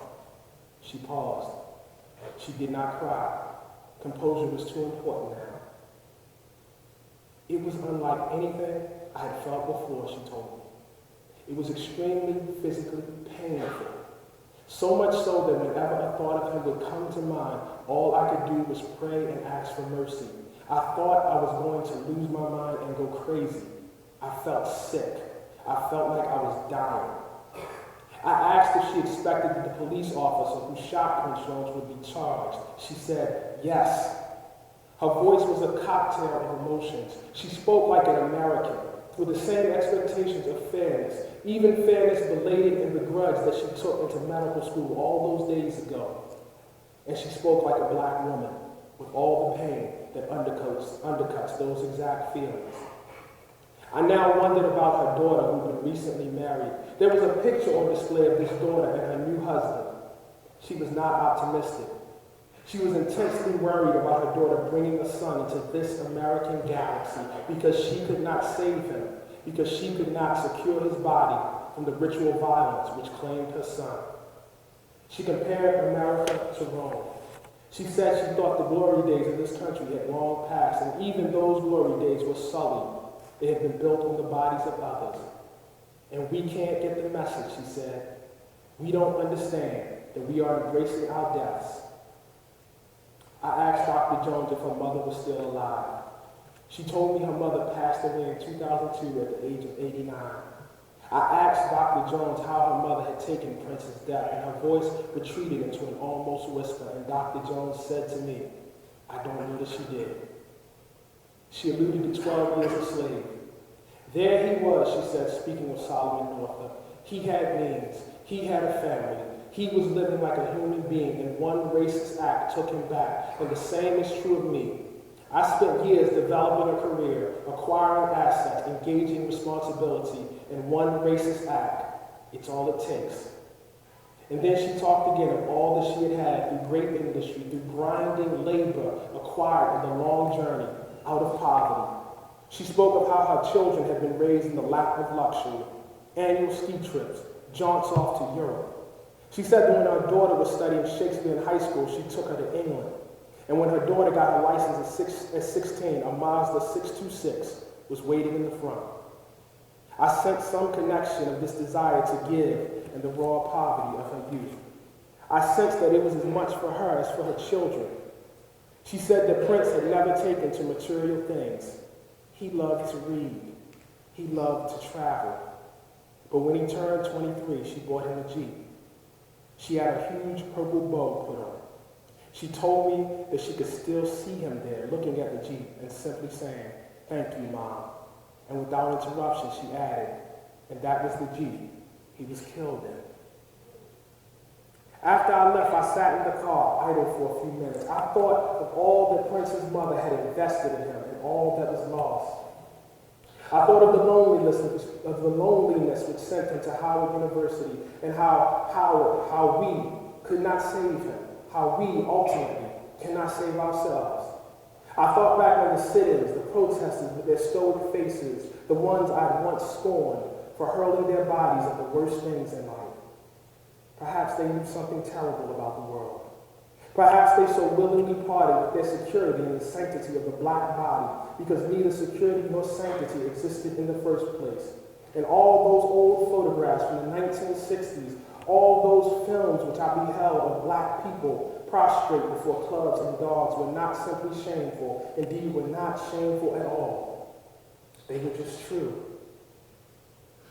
She paused. She did not cry. Composure was too important now. It was unlike anything I had felt before, she told me. It was extremely physically painful. So much so that whenever a thought of him would come to mind, all I could do was pray and ask for mercy. I thought I was going to lose my mind and go crazy. I felt sick. I felt like I was dying. I asked if she expected that the police officer who shot Prince Jones would be charged. She said, yes. Her voice was a cocktail of emotions. She spoke like an American, with the same expectations of fairness, even fairness belated in the grudge that she took into medical school all those days ago. And she spoke like a black woman, with all the pain that undercuts those exact feelings. I now wondered about her daughter who'd been recently married. There was a picture on display of this daughter and her new husband. She was not optimistic. She was intensely worried about her daughter bringing a son into this American galaxy because she could not save him, because she could not secure his body from the ritual violence which claimed her son. She compared America to Rome. She said she thought the glory days of this country had long passed, and even those glory days were sullied. They had been built on the bodies of others. And we can't get the message, she said. We don't understand that we are embracing our deaths. I asked Dr. Jones if her mother was still alive. She told me her mother passed away in 2002 at the age of 89. I asked Dr. Jones how her mother had taken Prince's death, and her voice retreated into an almost whisper, and Dr. Jones said to me, "I don't know that she did." She alluded to 12 years of slavery. There he was, she said, speaking of Solomon Northup. He had means. He had a family. He was living like a human being, and one racist act took him back. And the same is true of me. I spent years developing a career, acquiring assets, engaging responsibility, and one racist act. It's all it takes. And then she talked again of all that she had through great industry, through grinding labor acquired in the long journey out of poverty. She spoke of how her children had been raised in the lap of luxury, annual ski trips, jaunts off to Europe. She said that when her daughter was studying Shakespeare in high school, she took her to England. And when her daughter got her license at 16, a Mazda 626 was waiting in the front. I sensed some connection of this desire to give and the raw poverty of her youth. I sensed that it was as much for her as for her children. She said that Prince had never taken to material things. He loved to read. He loved to travel. But when he turned 23, she bought him a Jeep. She had a huge purple bow put on. She told me that she could still see him there looking at the Jeep and simply saying, "Thank you, Mom." And without interruption, she added, "And that was the Jeep he was killed in." After I left, I sat in the car, idle for a few minutes. I thought of all that Prince's mother had invested in him and all that was lost. I thought of the loneliness which sent him to Howard University, and how we could not save him, how we ultimately cannot save ourselves. I thought back on the sit-ins, the protesters with their stoic faces, the ones I'd once scorned for hurling their bodies at the worst things in life. Perhaps they knew something terrible about the world. Perhaps they so willingly parted with their security and the sanctity of the black body because neither security nor sanctity existed in the first place. And all those old photographs from the 1960s, all those films which I beheld of black people prostrate before clubs and dogs were not simply shameful, indeed were not shameful at all. They were just true.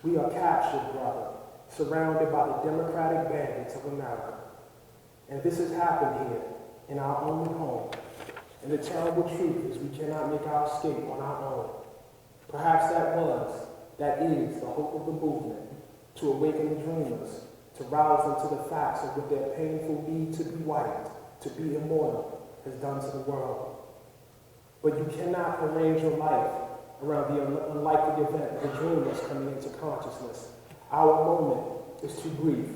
We are captured, brother, surrounded by the democratic bandits of America. And this has happened here in our own home. And the terrible truth is we cannot make our escape on our own. Perhaps that is the hope of the movement, to awaken the dreamers, to rouse them to the facts of what their painful need to be white, to be immortal, has done to the world. But you cannot arrange your life around the unlikely event of the dreamers coming into consciousness. Our moment is too brief.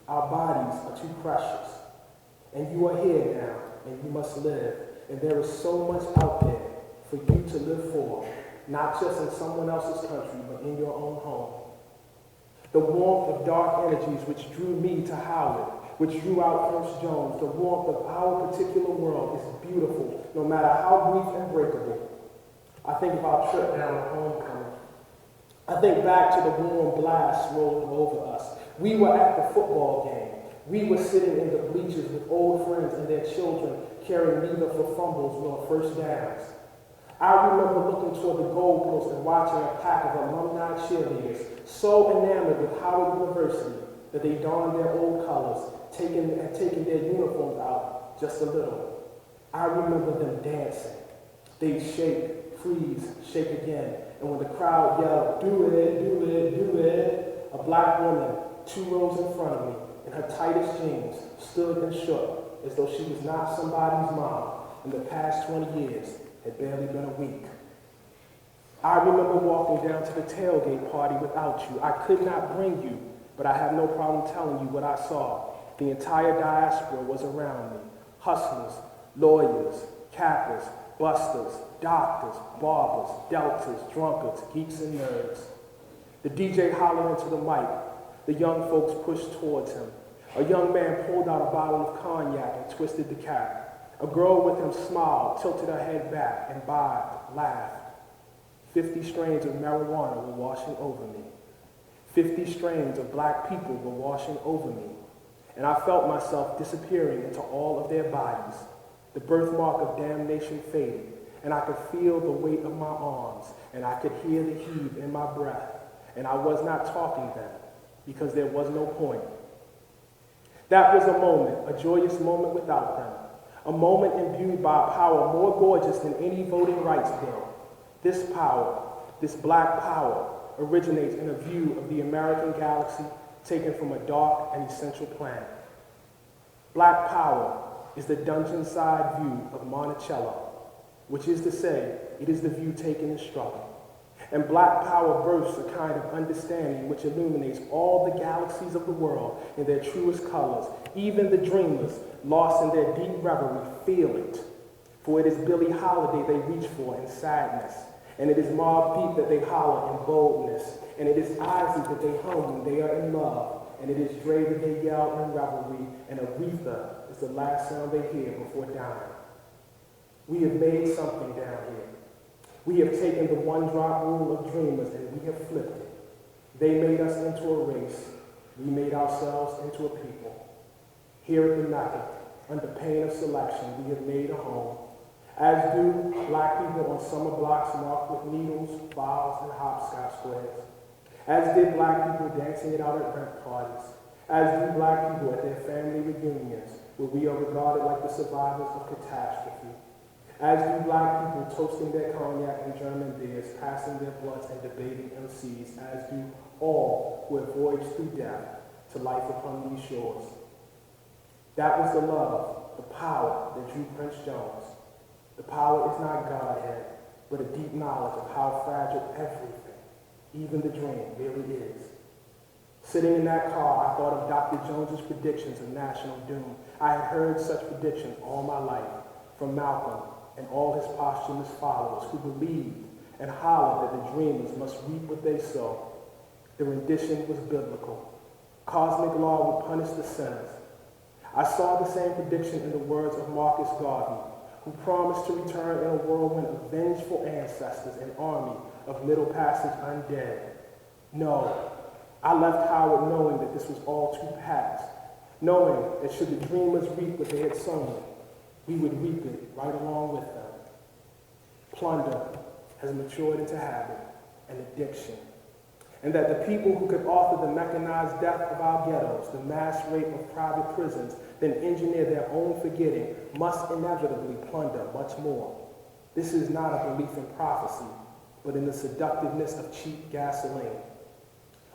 Our bodies are too precious. And you are here now, and you must live. And there is so much out there for you to live for, not just in someone else's country, but in your own home. The warmth of dark energies which drew me to Howard, which drew out Prince Jones, the warmth of our particular world is beautiful, no matter how brief and breakable. I think of our trip down to homecoming. I think back to the warm blast rolling over us. We were at the football game. We were sitting in the bleachers with old friends and their children caring neither for fumbles nor first downs. I remember looking toward the goalpost and watching a pack of alumni cheerleaders so enamored with Howard University that they donned their old colors, taking their uniforms out just a little. I remember them dancing. They'd shake, freeze, shake again, and when the crowd yelled, "Do it, do it, do it," a black woman, 2 rows in front of me, in her tightest jeans, stood and shook as though she was not somebody's mom, and the past 20 years had barely been a week. I remember walking down to the tailgate party without you. I could not bring you, but I have no problem telling you what I saw. The entire diaspora was around me. Hustlers, lawyers, cappers, busters, doctors, barbers, deltas, drunkards, geeks, and nerds. The DJ hollered into the mic. The young folks pushed towards him. A young man pulled out a bottle of cognac and twisted the cap. A girl with him smiled, tilted her head back, and imbibed, laughed. 50 strains of marijuana were washing over me. 50 strains of black people were washing over me. And I felt myself disappearing into all of their bodies. The birthmark of damnation faded, and I could feel the weight of my arms, and I could hear the heave in my breath. and I was not talking then, because there was no point. That was a moment, a joyous moment without them, a moment imbued by a power more gorgeous than any voting rights bill. This power, this black power, originates in a view of the American galaxy taken from a dark and essential planet. Black power is the dungeon-side view of Monticello, which is to say, it is the view taken in struggle. And black power bursts a kind of understanding which illuminates all the galaxies of the world in their truest colors. Even the dreamers, lost in their deep reverie, feel it. For it is Billie Holiday they reach for in sadness, and it is Mobb Deep that they holler in boldness, and it is Isaac that they hum when they are in love, and it is Dre that they yell in revelry, and Aretha is the last sound they hear before dying. We have made something down here. We have taken the one-drop rule of dreamers and we have flipped it. They made us into a race. We made ourselves into a people. Here at the Mecca, under pain of selection, we have made a home, as do black people on summer blocks marked with needles, vials, and hopscotch squares. As did black people dancing it out at rent parties. As do black people at their family reunions, where we are regarded like the survivors of catastrophe. As do black people toasting their cognac and German beers, passing their blunts and debating MCs, as do all who have voyaged through death to life upon these shores. That was the love, the power that drew Prince Jones. The power is not Godhead, but a deep knowledge of how fragile everything, even the dream, really is. Sitting in that car, I thought of Dr. Jones's predictions of national doom. I had heard such predictions all my life, from Malcolm and all his posthumous followers who believed and hollered that the dreamers must reap what they sow. The rendition was biblical. Cosmic law would punish the sinners. I saw the same prediction in the words of Marcus Garvey, who promised to return in a whirlwind of vengeful ancestors, an army of middle passage undead. No, I left Howard knowing that this was all too past, knowing that should the dreamers reap what they had sown, we would reap it right along with them. Plunder has matured into habit and addiction, and that the people who could author the mechanized death of our ghettos, the mass rape of private prisons, then engineer their own forgetting, must inevitably plunder much more. This is not a belief in prophecy, but in the seductiveness of cheap gasoline.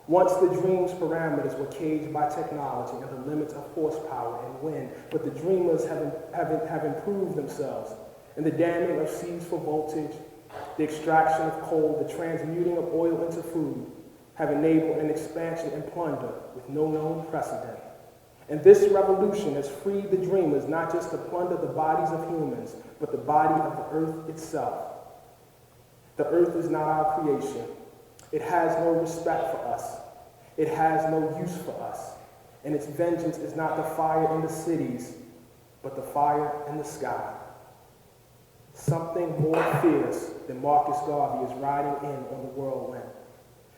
Once the dream's parameters were caged by technology and the limits of horsepower and wind, but the dreamers have improved themselves, and the damming of seas for voltage, the extraction of coal, the transmuting of oil into food, have enabled an expansion and plunder with no known precedent. And this revolution has freed the dreamers not just to plunder the bodies of humans, but the body of the earth itself. The earth is not our creation. It has no respect for us. It has no use for us. And its vengeance is not the fire in the cities, but the fire in the sky. Something more fierce than Marcus Garvey is riding in on the whirlwind.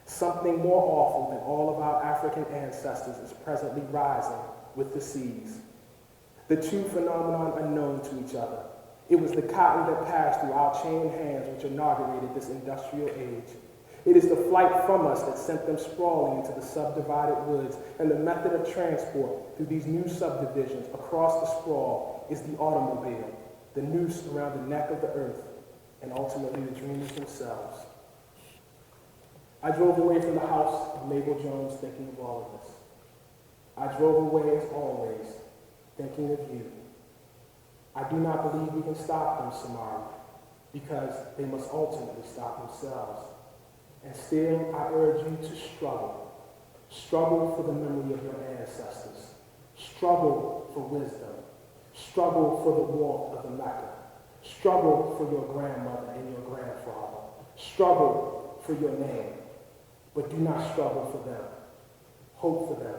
Something more awful than all of our African ancestors is presently rising with the seas. The two phenomena are known to each other. It was the cotton that passed through our chained hands which inaugurated this industrial age. It is the flight from us that sent them sprawling into the subdivided woods, and the method of transport through these new subdivisions across the sprawl is the automobile, the noose around the neck of the earth, and ultimately the dreamers themselves. I drove away from the house of Mabel Jones thinking of all of this. I drove away, as always, thinking of you. I do not believe we can stop them, Samara, because they must ultimately stop themselves. And still, I urge you to struggle. Struggle for the memory of your ancestors. Struggle for wisdom. Struggle for the warmth of the Mecca. Struggle for your grandmother and your grandfather. Struggle for your name. But do not struggle for them. Hope for them.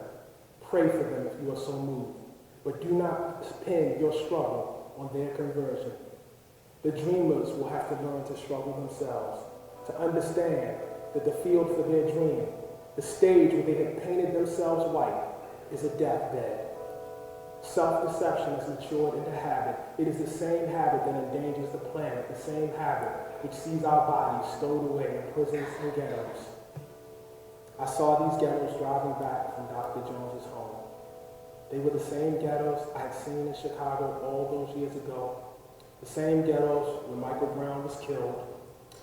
Pray for them if you are so moved. But do not pin your struggle on their conversion. The dreamers will have to learn to struggle themselves, to understand that the field for their dream, the stage where they have painted themselves white, is a deathbed. Self-deception has matured into habit. It is the same habit that endangers the planet, the same habit which sees our bodies stowed away in prisons and ghettos. I saw these ghettos driving back from Dr. Jones's home. They were the same ghettos I had seen in Chicago all those years ago. The same ghettos where Michael Brown was killed.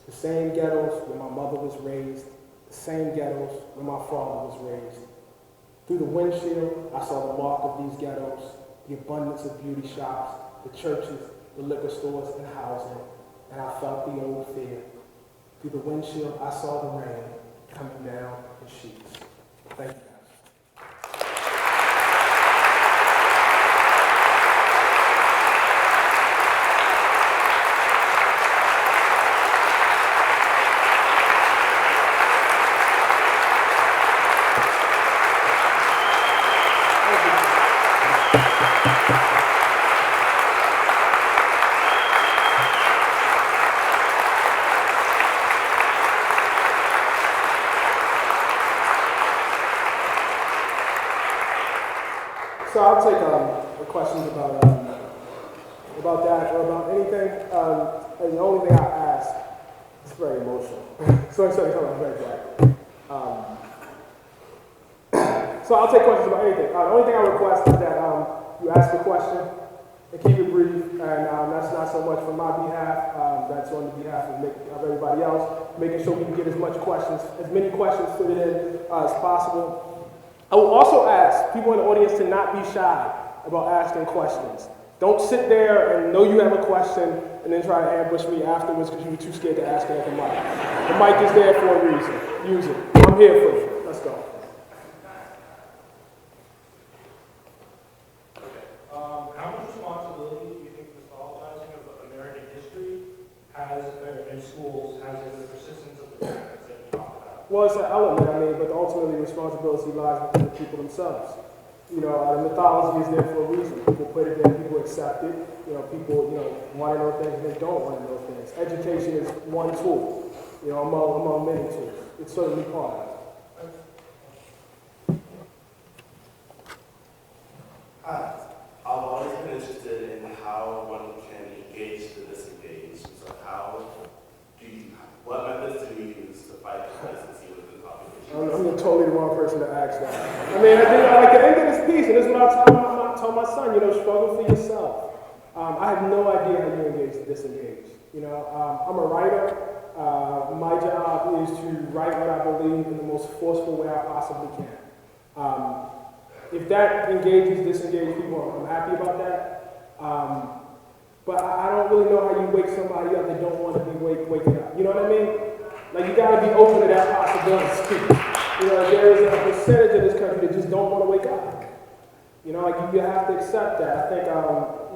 The same ghettos where my mother was raised. The same ghettos where my father was raised. Through the windshield, I saw the mark of these ghettos, the abundance of beauty shops, the churches, the liquor stores, and housing, and I felt the old fear. Through the windshield, I saw the rain coming down in sheets. Thank you. So I'll take questions about that or about anything. And the only thing I ask is very emotional. So I'm very glad. So I'll take questions about anything. The only thing I request is that you ask a question and keep it brief. And that's not so much for my behalf. That's on the behalf of everybody else, making sure we can get as many questions fitted in as possible. I will also ask people in the audience to not be shy about asking questions. Don't sit there and know you have a question and then try to ambush me afterwards because you were too scared to ask it at the mic. The mic is there for a reason. Use it. I'm here for you. Let's go. How much responsibility do you think the mythologizing of American history has in schools has in the persistence of the practice that you talked about? Well, it's an element, but ultimately responsibility lies within the people themselves. The mythology is there for a reason. People put it there, people accept it. People, want to know things and they don't want to know things. Education is one tool, among many tools. It's certainly part of it. Hi. I've always been interested in how one can engage the disengaged. So what methods do you use to fight complacency within the population? I'm totally the wrong person to ask that. I at the end of this piece, and this is what I tell my son, struggle for yourself. I have no idea how you engage the disengaged. I'm a writer. My job is to write what I believe in the most forceful way I possibly can. If that engages disengaged people, I'm happy about that. But I don't really know how you wake somebody up that don't want to be waking up. You know what I mean? Like, you got to be open to that possibility. There is a percentage of this country that just don't want to wake up. You have to accept that. I think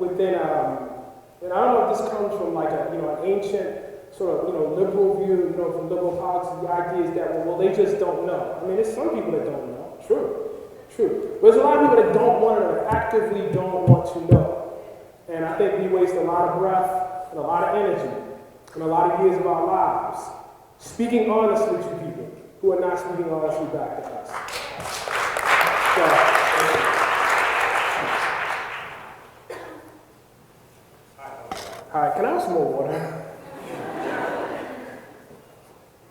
within, and I don't know if this comes from like an ancient sort of, liberal view, from liberal politics, the idea is that, well, they just don't know. There's some people that don't know. True. But there's a lot of people that don't want to know, that actively don't want to know. And I think we waste a lot of breath and a lot of energy and a lot of years of our lives speaking honestly to people who are not speaking honestly back to us. Hi, can I have some more water?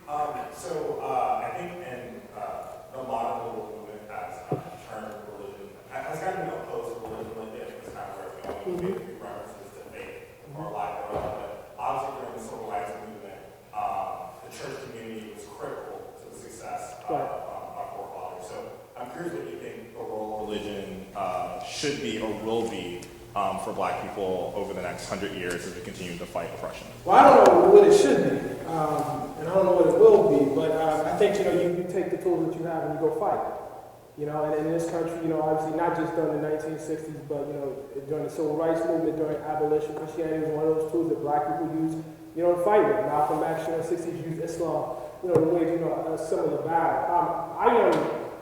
I think in the modern liberal movement has turned religion, has kind of been opposed to religion lately. I think it's kind of where it's going. Maybe references to faith or lack thereof. But obviously during the civil rights movement, the church community was critical to the success of our forefathers. So I'm curious what you think the role of religion should be or will be for Black people over the next 100 years as we continue to fight oppression. Well, I don't know what it should be, and I don't know what it will be, but I think, you take the tools that you have and you go fight. And in this country, obviously not just during the 1960s, but, during the civil rights movement, during abolition, Christianity was one of those tools that Black people used, to fight with. Malcolm X in the 60s used Islam, to wage, a similar battle. I am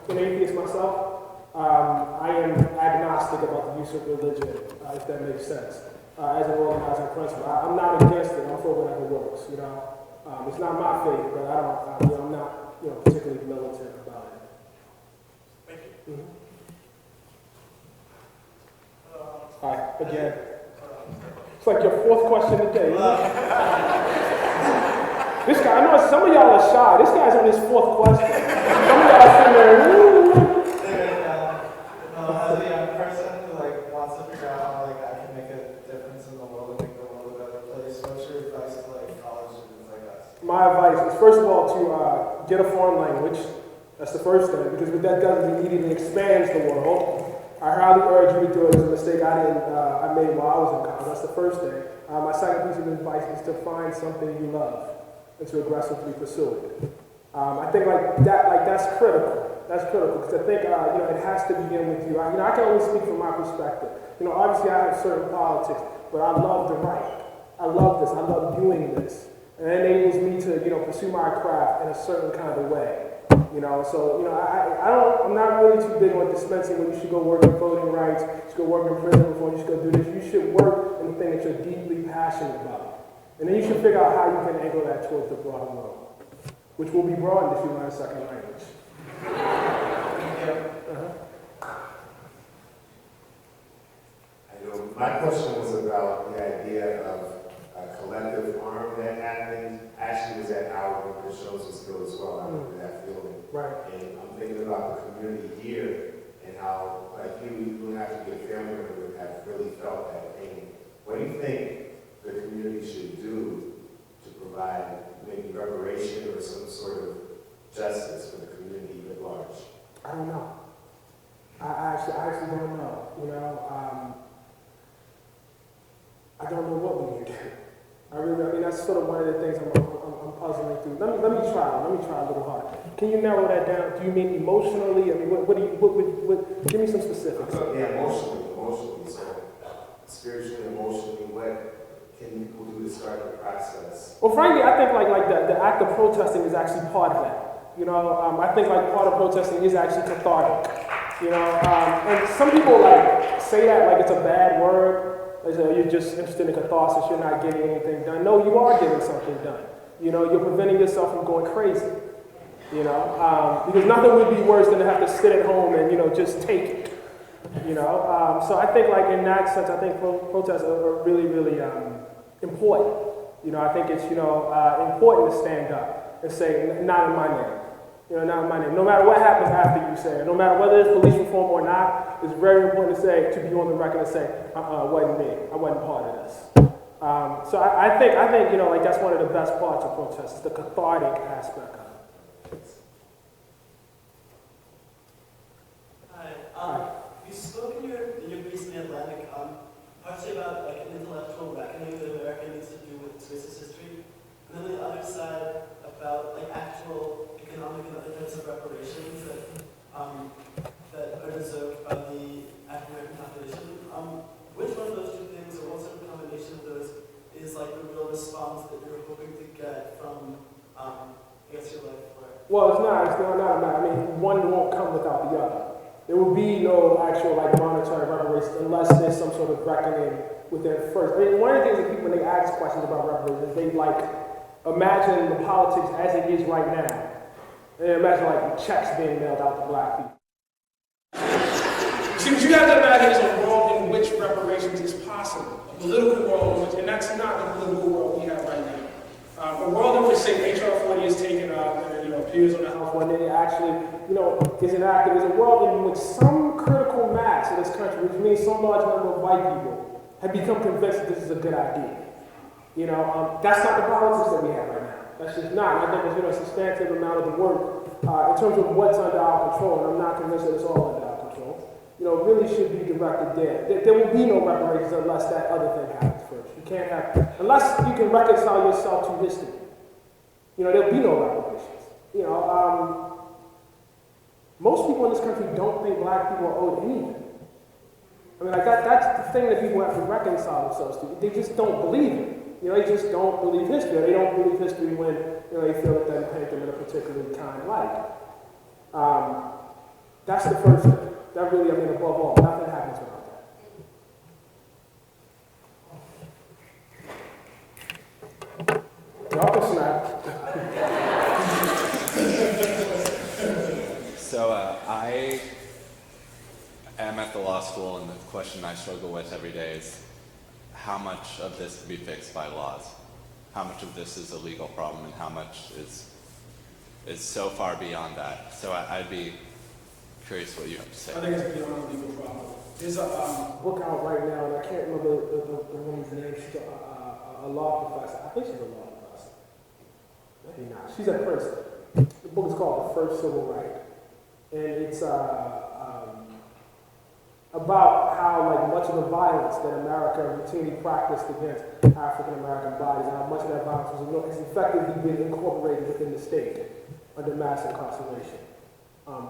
an atheist myself. I am agnostic about the use of religion, if that makes sense, as an organizing principle. I'm not against it. I'm for whatever works. It's not my faith, but I'm not, particularly militant about it. Thank you. Mm-hmm. Hi, again. It's like your fourth question today. This guy, I know some of y'all are shy. This guy's on his fourth question. Some of us in there. Woo. As a young person who like wants to figure out how like I can make a difference in the world and make the world a better place, what's your advice to like college students like us? My advice is first of all to get a foreign language. That's the first thing, because what that does is immediately expands the world. I highly urge you to do it. It's a mistake I made while I was in college. That's the first thing. My second piece of advice is to find something you love and to aggressively pursue it. I think that's critical. That's critical because I think it has to begin with you. I can only speak from my perspective. Obviously I have certain politics, but I love to write. I love this. I love doing this, and it enables me to pursue my craft in a certain kind of way. I'm not really too big on dispensing when you should go work in voting rights, you should go work in prison before you should go do this. You should work in the thing that you're deeply passionate about. And then you should figure out how you can angle that towards the broader world, which will be broadened if you learn a second language. My question was about the idea of collective harm that happened. Actually was at our group that shows us still as well. I remember that feeling. Right. And I'm thinking about the community here and how, like you don't have to be a family member that have really felt that pain. What do you think the community should do to provide maybe reparation or some sort of justice for the community at large? I don't know. I actually don't know. I don't know what we need to do. That's sort of one of the things I'm puzzling through. Let me try a little harder. Can you narrow that down? Do you mean emotionally? What give me some specifics. Yeah, emotionally. So spiritually, emotionally, what can people do to start the process? Well, frankly, I think like the act of protesting is actually part of that. I think like part of protesting is actually cathartic. And some people like say that like it's a bad word. You're just interested in catharsis, you're not getting anything done. No, you are getting something done. You're preventing yourself from going crazy. Because nothing would be worse than to have to sit at home and, just take it. So I think like in that sense, I think protests are really, really important. I think it's, important to stand up and say, not in my name. Not in my name. No matter what happens after you say it, no matter whether it's police reform or not, it's very important to be on the record and say, it wasn't me. I wasn't part of this. So I think like that's one of the best parts of protests, is the cathartic aspect of it. Hi. You spoke in your piece in the Atlantic, partially about like an intellectual reckoning that America needs to do with its racist history, and then the other side about like actual economic and other types of reparations that are deserved by the African American population. Which one of those two things, or what sort of combination of those, is like the real response that you're hoping to get from, your life work? Well, it's not a matter. One won't come without the other. There will be no actual like monetary reparations unless there's some sort of reckoning within first. One of the things that people, when they ask questions about reparations, they like imagine the politics as it is right now. And imagine like checks being mailed out to black people. See, what you have to imagine is a world in which reparations is possible. A political world in which, and that's not the political world we have right now. A world in which, say, H.R. 40 is taken up and appears on the House one, and it actually, is enacted. There's a world in which some critical mass in this country, which means some large number of white people, have become convinced that this is a good idea. That's not the politics that we have right now. That's just not. I think there's a substantive amount of the work in terms of what's under our control, and I'm not convinced that it's all under our control. Really should be directed there. There will be no reparations unless that other thing happens first. You can't have, unless you can reconcile yourself to history. There'll be no reparations. Most people in this country don't think black people are owed anything. That's the thing that people have to reconcile themselves to. They just don't believe it. They just don't believe history. They don't believe history when they feel that they paint them in a particularly kind light. That's the first thing. That really, above all, nothing happens without that. Y'all can snap. So I am at the law school, and the question I struggle with every day is how much of this can be fixed by laws? How much of this is a legal problem, and how much is is so far beyond that. So I'd be curious what you have to say. I think it's beyond a legal problem. There's a book out right now, and I can't remember the woman's name. She's a law professor. I think she's a law professor. Maybe not. She's at Princeton. The book is called The First Civil Right. And it's about how much of the violence that America routinely practiced against African American bodies, and how much of that violence has effectively been incorporated within the state under mass incarceration.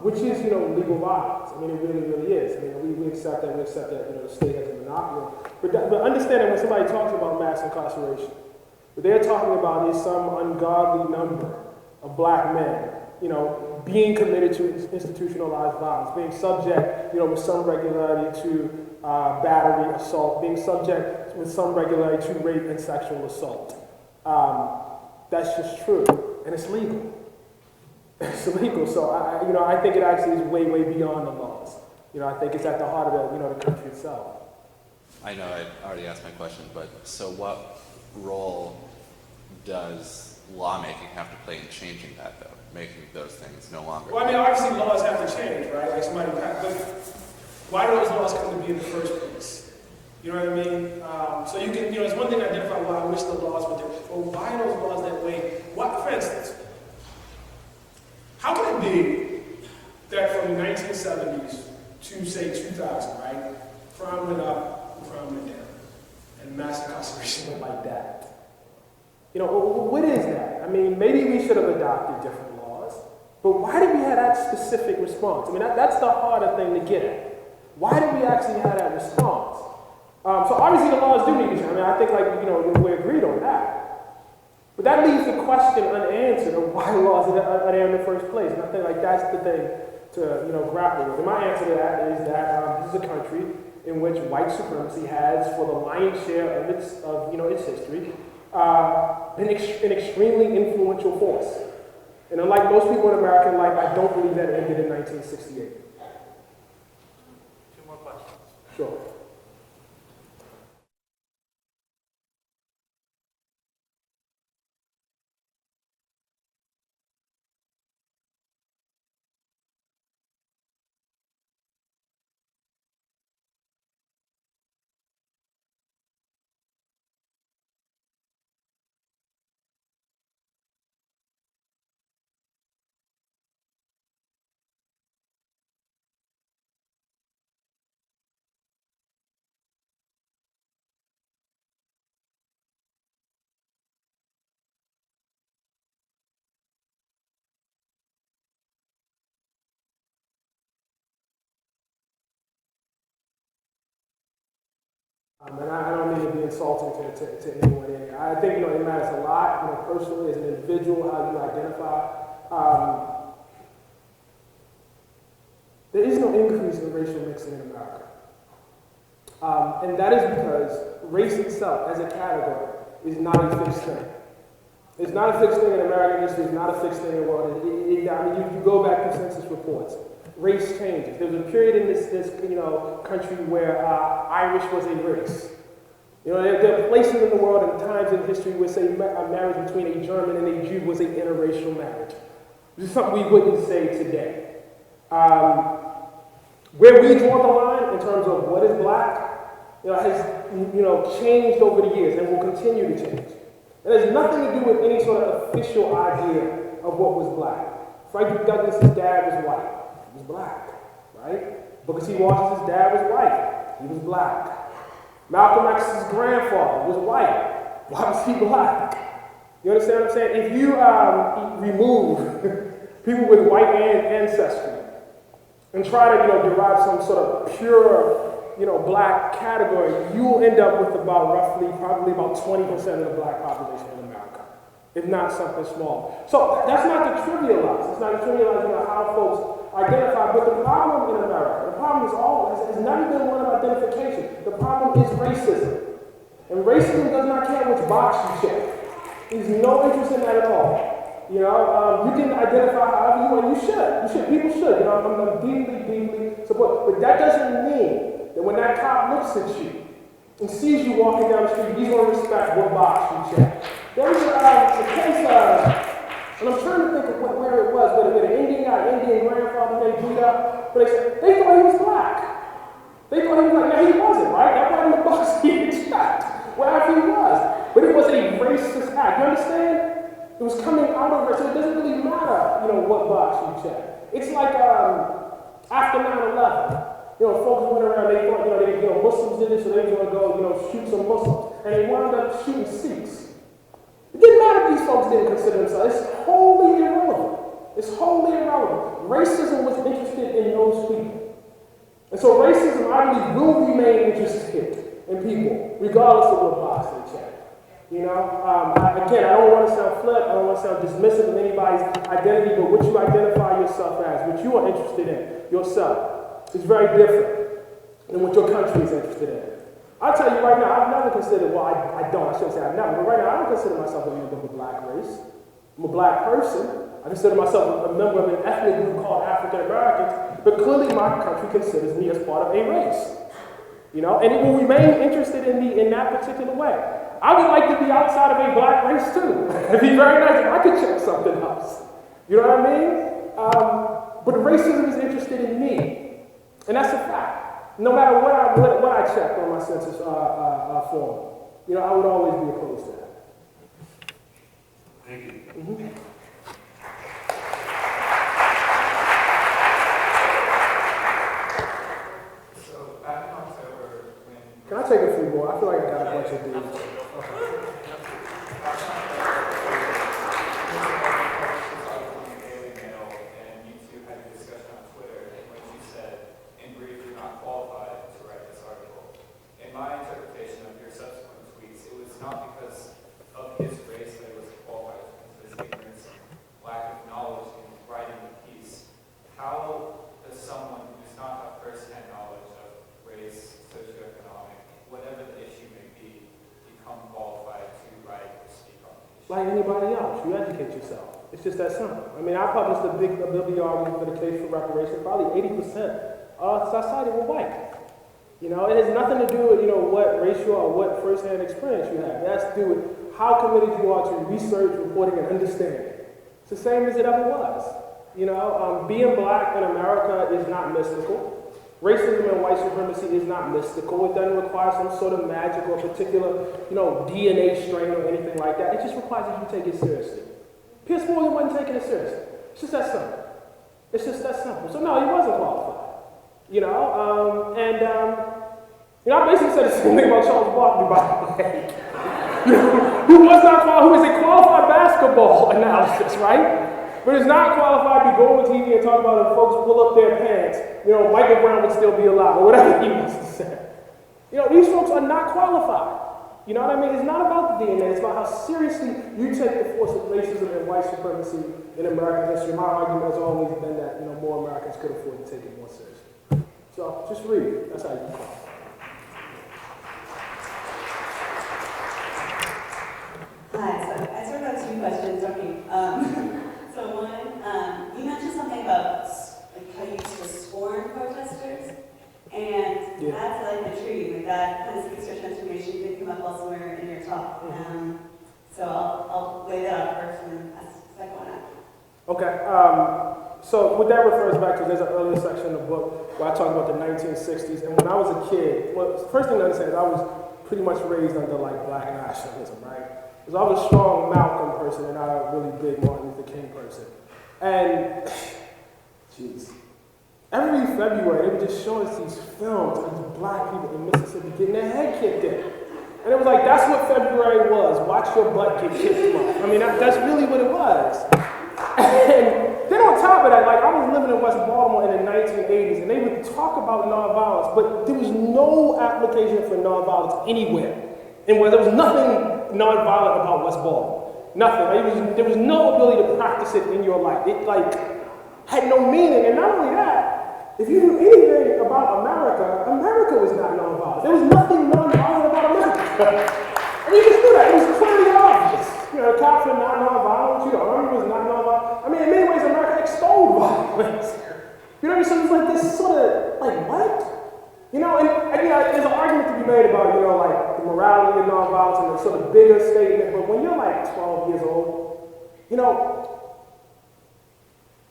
Which is, legal violence. I mean, it really, really is. I mean, we accept that. We accept that, the state has a monopoly. But understand that when somebody talks about mass incarceration, what they're talking about is some ungodly number of black men, being committed to institutionalized violence, being subject, with some regularity to battery, assault, being subject with some regularity to rape and sexual assault. That's just true, and it's legal. It's illegal, so I think it actually is way, way beyond the laws. I think it's at the heart of the country itself. I know I already asked my question, but so what role does lawmaking have to play in changing that, though, making those things no longer? Well, I mean, obviously laws have to change, right? Like somebody, but why do those laws come to be in the first place? You know what I mean? So you can, it's one thing to identify why I wish the laws were different, but why are those laws that way? What, for instance? How can it be that from the 1970s to, say, 2000, right, crime went up, crime went down, and mass incarceration went like that? What is that? I mean, maybe we should have adopted different laws, but why did we have that specific response? I mean, that's the harder thing to get at. Why did we actually have that response? So obviously the laws do need to change. I mean, I think, we agreed on that. But that leaves the question unanswered of why laws are there in the first place. And I think that's the thing to grapple with. And my answer to that is that this is a country in which white supremacy has, for the lion's share of its history, been an extremely influential force. And unlike most people in American life, I don't believe that ended in 1968. 2 more questions. Sure. And I don't mean to be insulting to anyone in here. I think, it matters a lot, personally, as an individual, how you identify. There is no increase in racial mixing in America. And that is because race itself, as a category, is not a fixed thing. It's not a fixed thing in American history. It's not a fixed thing in the world. You go back to census reports. Race changes. There was a period in this country where Irish was a race. There are places in the world and times in history where, say, a marriage between a German and a Jew was an interracial marriage. This is something we wouldn't say today. Where we draw the line in terms of what is black, has changed over the years and will continue to change. It has nothing to do with any sort of official idea of what was black. Frederick Douglass's dad was white. He was black, right? Booker T. Washington's dad was white. He was black. Malcolm X's grandfather was white. Why was he black? You understand what I'm saying? If you remove people with white ancestry and try to derive some sort of pure black category, you will end up with probably about 20% of the black population in America, if not something small. So that's not to trivialize. It's not to trivialize how folks identify. But the problem in America, the problem has never been one of identification. The problem is racism. And racism does not care which box you check. There's no interest in that at all. You can identify however you want. You should. People should. I'm deeply support. But that doesn't mean that when that cop looks at you and sees you walking down the street, he's going to respect what box you check. There was a case, and I'm trying to think of where it thought he was like, no, he wasn't, right? That wasn't the box he had checked, wherever he was. But it was a racist act. You understand? It was coming out of it, so it doesn't really matter, what box you check. It's like after 9/11. Folks went around, they thought, Muslims did this, so they was going to go, shoot some Muslims. And they wound up shooting Sikhs. It didn't matter if these folks didn't consider themselves. It's wholly irrelevant. It's wholly irrelevant. Racism was interested in those people. And so racism, I believe, will remain interested in people, regardless of what box they check. Again, I don't want to sound flip, I don't want to sound dismissive of anybody's identity, but what you identify yourself as, what you are interested in, yourself, is very different than what your country is interested in. I'll tell you right now, I've never considered, I shouldn't say I've never, but right now I don't consider myself a member of a black race. I'm a black person. I consider myself a member of an ethnic group called African Americans, but clearly my country considers me as part of a race. And it will remain interested in me in that particular way. I would like to be outside of a black race too. It'd be very nice if I could check something else. You know what I mean? But racism is interested in me. And that's a fact. No matter what I check on my census form, I would always be opposed to that. Thank you. Mm-hmm. So back in October, when Can I take a few more? I feel like I got a bunch of these. Like anybody else, you educate yourself. It's just that simple. I mean, I published a big argument for the case for reparations. Probably 80% of society were white. It has nothing to do with what race you are or what first-hand experience you have. It has to do with how committed you are to research, reporting, and understanding. It's the same as it ever was. Being black in America is not mystical. Racism and white supremacy is not mystical. It doesn't require some sort of magic or particular, DNA strain or anything like that. It just requires that you take it seriously. Pierce Morgan wasn't taking it seriously. It's just that simple. It's just that simple. So no, he wasn't qualified. I basically said the same thing about Charles Barkley, by the way. Who is a qualified basketball analysis, right? But is not qualified to go on TV and talk about if folks pull up their pants, Michael Brown would still be alive, or whatever he wants to say. These folks are not qualified. You know what I mean? It's not about the DNA, it's about how seriously you take the force of racism and white supremacy in American history. My argument has always been that, more Americans could afford to take it more seriously. So, just read it. That's how you qualify. Hi, so I sort of have two questions. So one, you mentioned something about how you used to scorn protesters, and that's intriguing. That kind of speaks to transformation. Did come up elsewhere in your talk. So I'll lay that out first and then ask the second one after. Okay. So what that refers back to, there's an earlier section in the book where I talk about the 1960s. And when I was a kid, first thing to understand is I was pretty much raised under black nationalism, right? Because I was a strong Malcolm person and not a really big Martin Luther King person. And, jeez, every February they would just show us these films of these black people in Mississippi getting their head kicked in. And it was like, that's what February was. Watch your butt get kicked month. I mean, that's really what it was. And then on top of that, I was living in West Baltimore in the 1980s, and they would talk about nonviolence, but there was no application for nonviolence anywhere. And where there was nothing nonviolent about West Baltimore. Nothing. There was no ability to practice it in your life. It had no meaning. And not only that, if you knew anything about America, America was not nonviolent. There was nothing nonviolent about America. And you just knew that. It was clearly obvious. The cops were not nonviolent. The army was not nonviolent. I mean, in many ways, America extolled violence. You know what I mean? So it was this sort of, what? And there's an argument to be made about, the morality of nonviolence and the sort of bigger statement, but when you're 12 years old,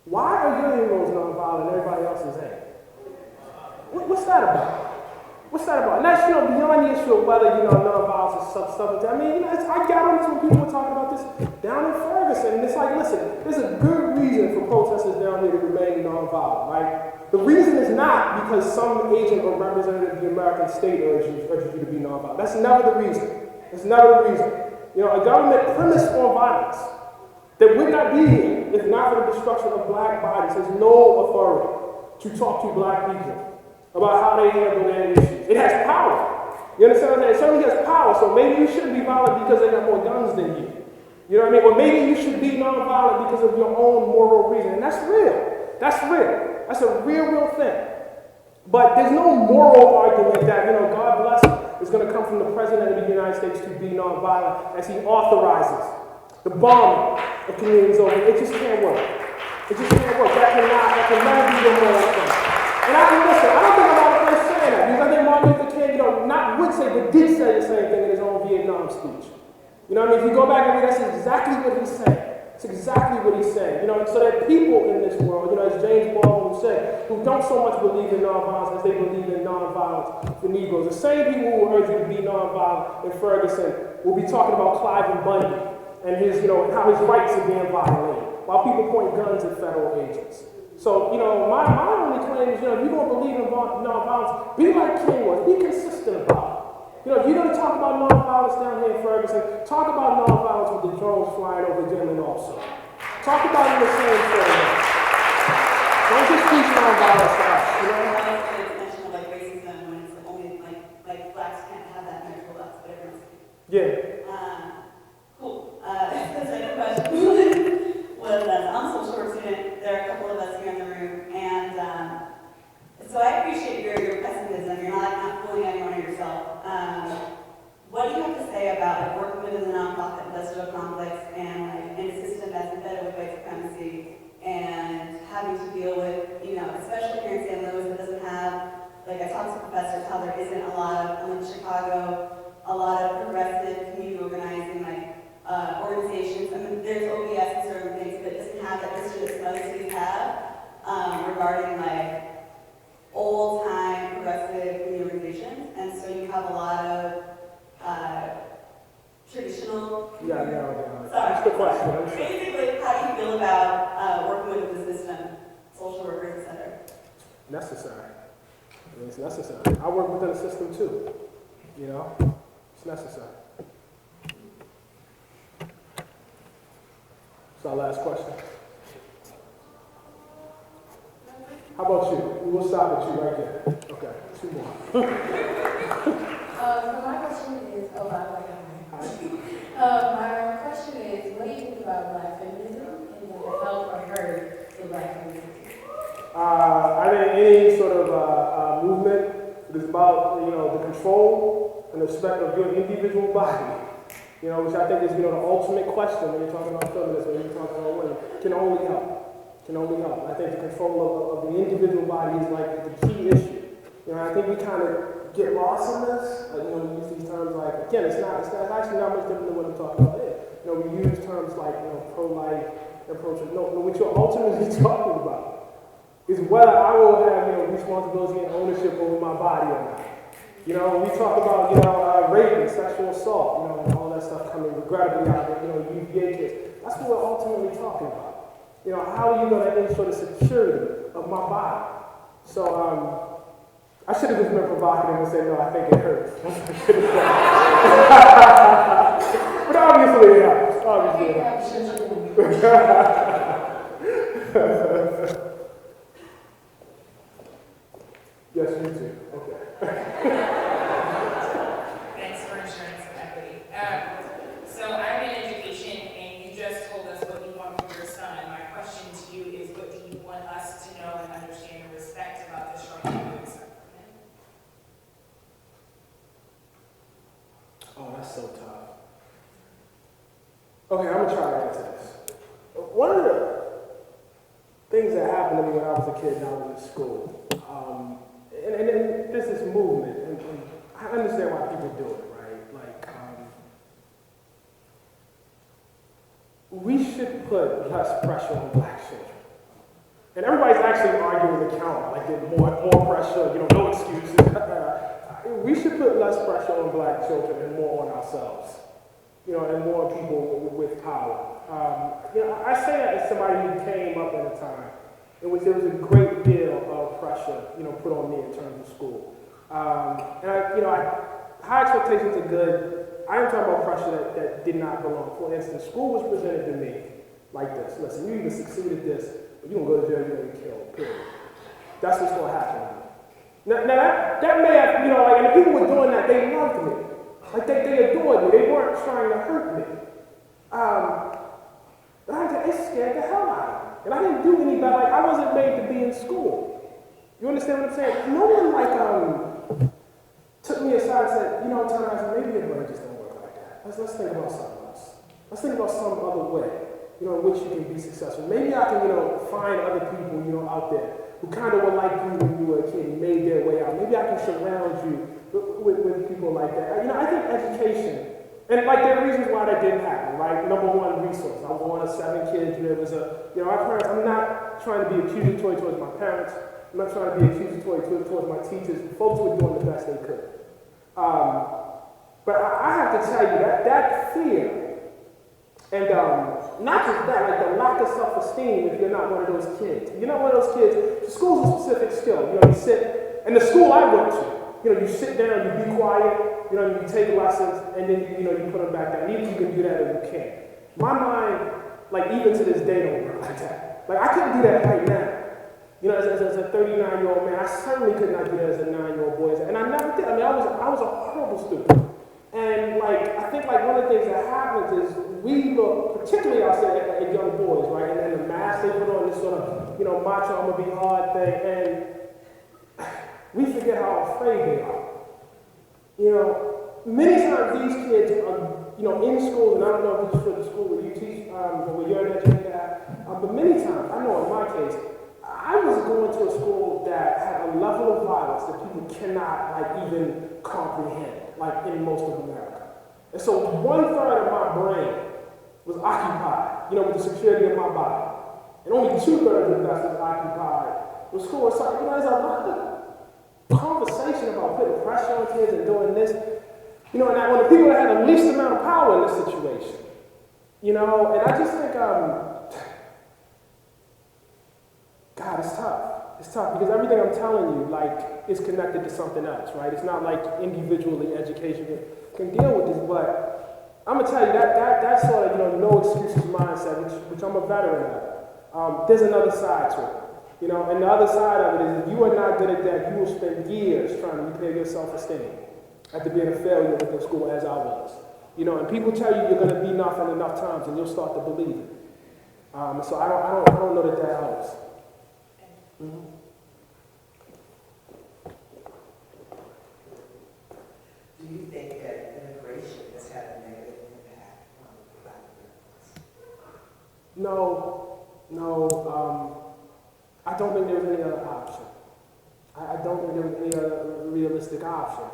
why are your heroes nonviolent and everybody else is ain't? What's that about? What's that about? And that's, beyond the issue of whether, nonviolence is substantive. I mean, I got on this when people were talking about this down in Ferguson. And it's like, listen, there's a good reason for protesters down here to remain nonviolent, right? The reason is not because some agent or representative of the American state urges you to be nonviolent. That's never the reason. That's never the reason. A government premised on violence that would not be here if not for the destruction of black bodies has no authority to talk to black people about how they handle their issues. It has power. You understand what I'm saying? It certainly has power, so maybe you shouldn't be violent because they got more guns than you. You know what I mean? Or maybe you should be nonviolent because of your own moral reason. And that's real. That's real. That's a real thing. But there's no moral argument that, God bless him, is going to come from the President of the United States to be nonviolent as he authorizes the bombing of communities over. It just can't work. It just can't work. That cannot be the moral thing. And I don't think I'm out of place saying that, because I think Martin Luther King, not would say, but did say the same thing in his own Vietnam speech. You know what I mean? If you go back and read, that's exactly what he's saying. It's exactly what he's saying. So that people in this world, as James Baldwin said, who don't so much believe in nonviolence as they believe in nonviolence for Negroes. The same people who urge you to be nonviolent in Ferguson will be talking about Clive and Bundy and his, how his rights are being violated, while people point guns at federal agents. So, my only claim is, if you're going to believe in nonviolence, be like King was. Be consistent about it. If you're going to talk about nonviolence down here in Ferguson, talk about nonviolence with the drones flying over Gilman also. Talk about it in the same sort of way. Don't just teach nonviolence to us, Mention like racism when it's only like blacks can't have that natural difference. Yeah. Cool. The second question was, I'm a social work student. There are a couple of us here in the room, and so I appreciate your pessimism. You're not fooling anyone or yourself. What do you have to say about working within the nonprofit industrial complex and in a system that's embedded with white supremacy and having to deal with, especially here in San Luis, that doesn't have, like I talked to professors, how there isn't a lot of, in Chicago, a lot of progressive community organizing, organizations. I mean, there's OBS and certain things, but it doesn't have that history that some other cities have regarding old-time progressive community organizations. And so you have a lot of traditional. Yeah. Sorry. That's the question. Basically, how do you feel about working with the system, social workers, etc.? Necessary. It's necessary. I work within the system too. It's necessary. That's our last question. How about you? We'll stop at you right there. Okay, 2 more. So my question is, my question is, what do you think about Black feminism and the help or hurt in Black feminism? I think any sort of movement that is about, the control and respect of your individual body, which I think is, the ultimate question when you're talking about feminism, when you're talking about women, can only help. I think the control of the individual body is like the key issue. I think we kind of get lost in this. We use these terms again, it's actually not much different than what I'm talking about here. We use terms like, pro-life and pro-choice. No, what you're ultimately talking about is whether I will have, responsibility and ownership over my body or not. We talk about, rape and sexual assault, and all that stuff coming regrettably out of, UVA kids. That's what we're ultimately talking about. How are you going to ensure the security of my body? So, I should have just been provocative and said, no, I think it hurts. That's what I should have said. But obviously it helps. Yes, you too. Okay. Thanks for insurance and equity. So I'm in education, and you just told us what you want from your son. My question to you is, what do you want us to know and understand and respect about the struggle you accept from him? Oh, that's so tough. Okay, I'm going to try to answer this. One of the things that happened to me when I was a kid and I was in school, and there's this movement, and I understand why people do it, right? We should put less pressure on Black children. And everybody's actually arguing the counter, like more pressure, no excuses. we should put less pressure on black children and more on ourselves, and more people with power. I say that as somebody who came up at a time. There was a great deal of pressure, put on me in terms of school. High expectations are good. I am talking about pressure that did not belong. For instance, school was presented to me like this. Listen, you either succeed at this, or you're going to go to jail, you're going to get killed, period. That's what's going to happen to you. Now that may have, and the people were doing that, they loved me. Like, they adored me. They weren't trying to hurt me. But it scared the hell out of me. And I didn't do any better. Like, I wasn't made to be in school. You understand what I'm saying? No one, took me aside and said, Ta-Nehisi, maybe your brain just don't work like that. Let's think about something else. Let's think about some other way, in which you can be successful. Maybe I can, find other people, out there who kind of were like you when you were a kid and made their way out. Maybe I can surround you with people like that. I think education, and like there are reasons why that didn't happen, right? Number one, resource. I was one of 7 kids. There was our parents, I'm not trying to be accusatory towards my parents. I'm not trying to be accusatory towards my teachers. Folks were doing the best they could. But I have to tell you that fear, and not just that, like the lack of self-esteem if you're not one of those kids. If you're not one of those kids, school's a specific skill. You sit, and the school I went to, you sit down, you be quiet, you take lessons, and then, you put them back down. Either you can do that or you can't. My mind, like, even to this day, don't work like that. Like, I couldn't do that right now. As a 39-year-old man, I certainly could not do that as a 9-year-old boy. And I never did. I was a horrible student. And, I think, one of the things that happens is we look, particularly, I'll say, at young boys, right? And then the mask they put on, this sort of, macho, I'm going to be hard thing. And we forget how afraid they are. Many times these kids are, in school, and I don't know if it's for the school where you teach, where you're an educator at, but many times, I know in my case, I was going to a school that had a level of violence that people cannot, even comprehend, in most of America. And so 1/3 of my brain was occupied, with the security of my body. And only 2/3 of that was occupied with school. So, there's a lot of conversation about putting pressure on kids and doing this. And when the people that had the least amount of power in this situation, and I just think, God, it's tough. It's tough because everything I'm telling you, is connected to something else, right? It's not like individually education can deal with this, but I'm gonna tell you that sort of, no excuses mindset, which I'm a veteran of. There's another side to it, and the other side of it is if you are not good at that, you will spend years trying to repair your self-esteem after being a failure within school, as I was. And people tell you you're gonna be nothing enough times, and you'll start to believe it. So I don't know that helps. Mm-hmm. Do you think that immigration has had a negative impact on Black Americans? No. I don't think there was any other option. I don't think there was any other realistic option.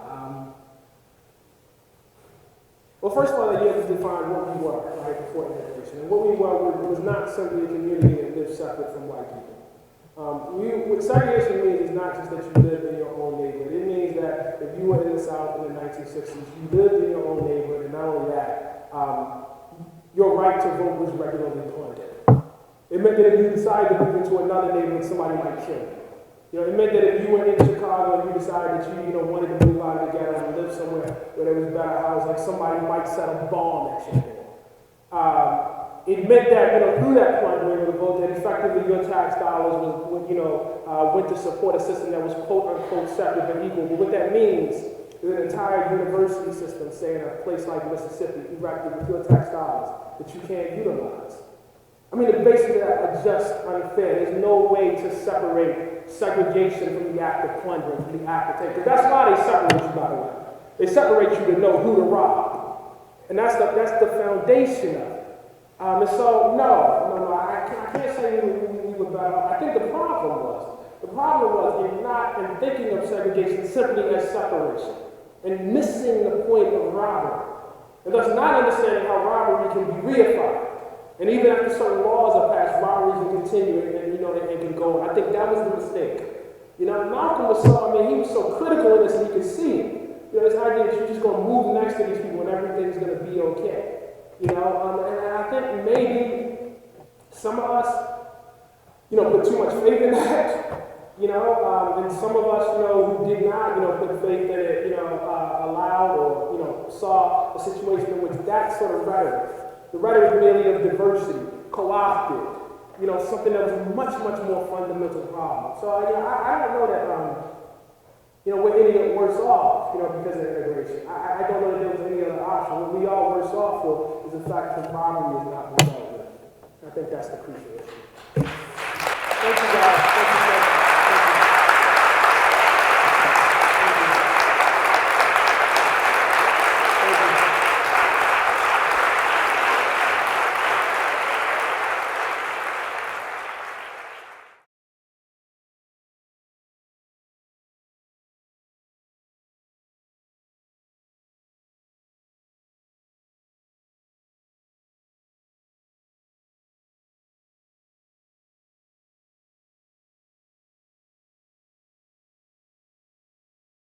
Well, first of all, you have to define what we were, right, before immigration. And what we were was not simply a community that lived separate from white people. What segregation means is not just that you live in your own neighborhood. It means that if you were in the South in the 1960s, you lived in your own neighborhood, and not only that, your right to vote was regularly plundered. It meant that if you decided to move into another neighborhood, somebody might kill you. It meant that if you were in Chicago and you decided that you wanted to move out of the ghetto and live somewhere where there was better housing, somebody might set a bomb at your door. It meant that, through that plundering of the vote, that effectively your tax dollars went to support a system that was quote-unquote separate but equal. But what that means is an entire university system, say in a place like Mississippi, erected with your tax dollars that you can't utilize. The basics of that are just unfair. There's no way to separate segregation from the act of plundering, from the act of taking. That's why they separate you, by the way. They separate you to know who to rob. And that's the foundation of it. And so, no, I can't say we were better. I think the problem was in thinking of segregation simply as separation and missing the point of robbery. And thus not understanding how robbery can be reified. And even after certain laws are passed, robberies can continue and can go on. I think that was the mistake. Malcolm was he was so critical of this and he could see it. You know, this idea that you're just going to move next to these people and everything's going to be okay. You know, and I think maybe some of us, you know, put too much faith in that. You know, and some of us, you know, who did not, you know, put faith in it, you know, allowed or, you know, saw a situation in which that sort of rhetoric, the rhetoric merely of diversity, co-opted, you know, something that was a much, much more fundamental problem. So, you know, I don't know that, you know, we're any worse off, you know, because of integration. I don't know that there was any other option. What we are worse off for is the fact that the problem is not being dealt with. I think that's the crucial issue. Thank you, guys. Thank you so much.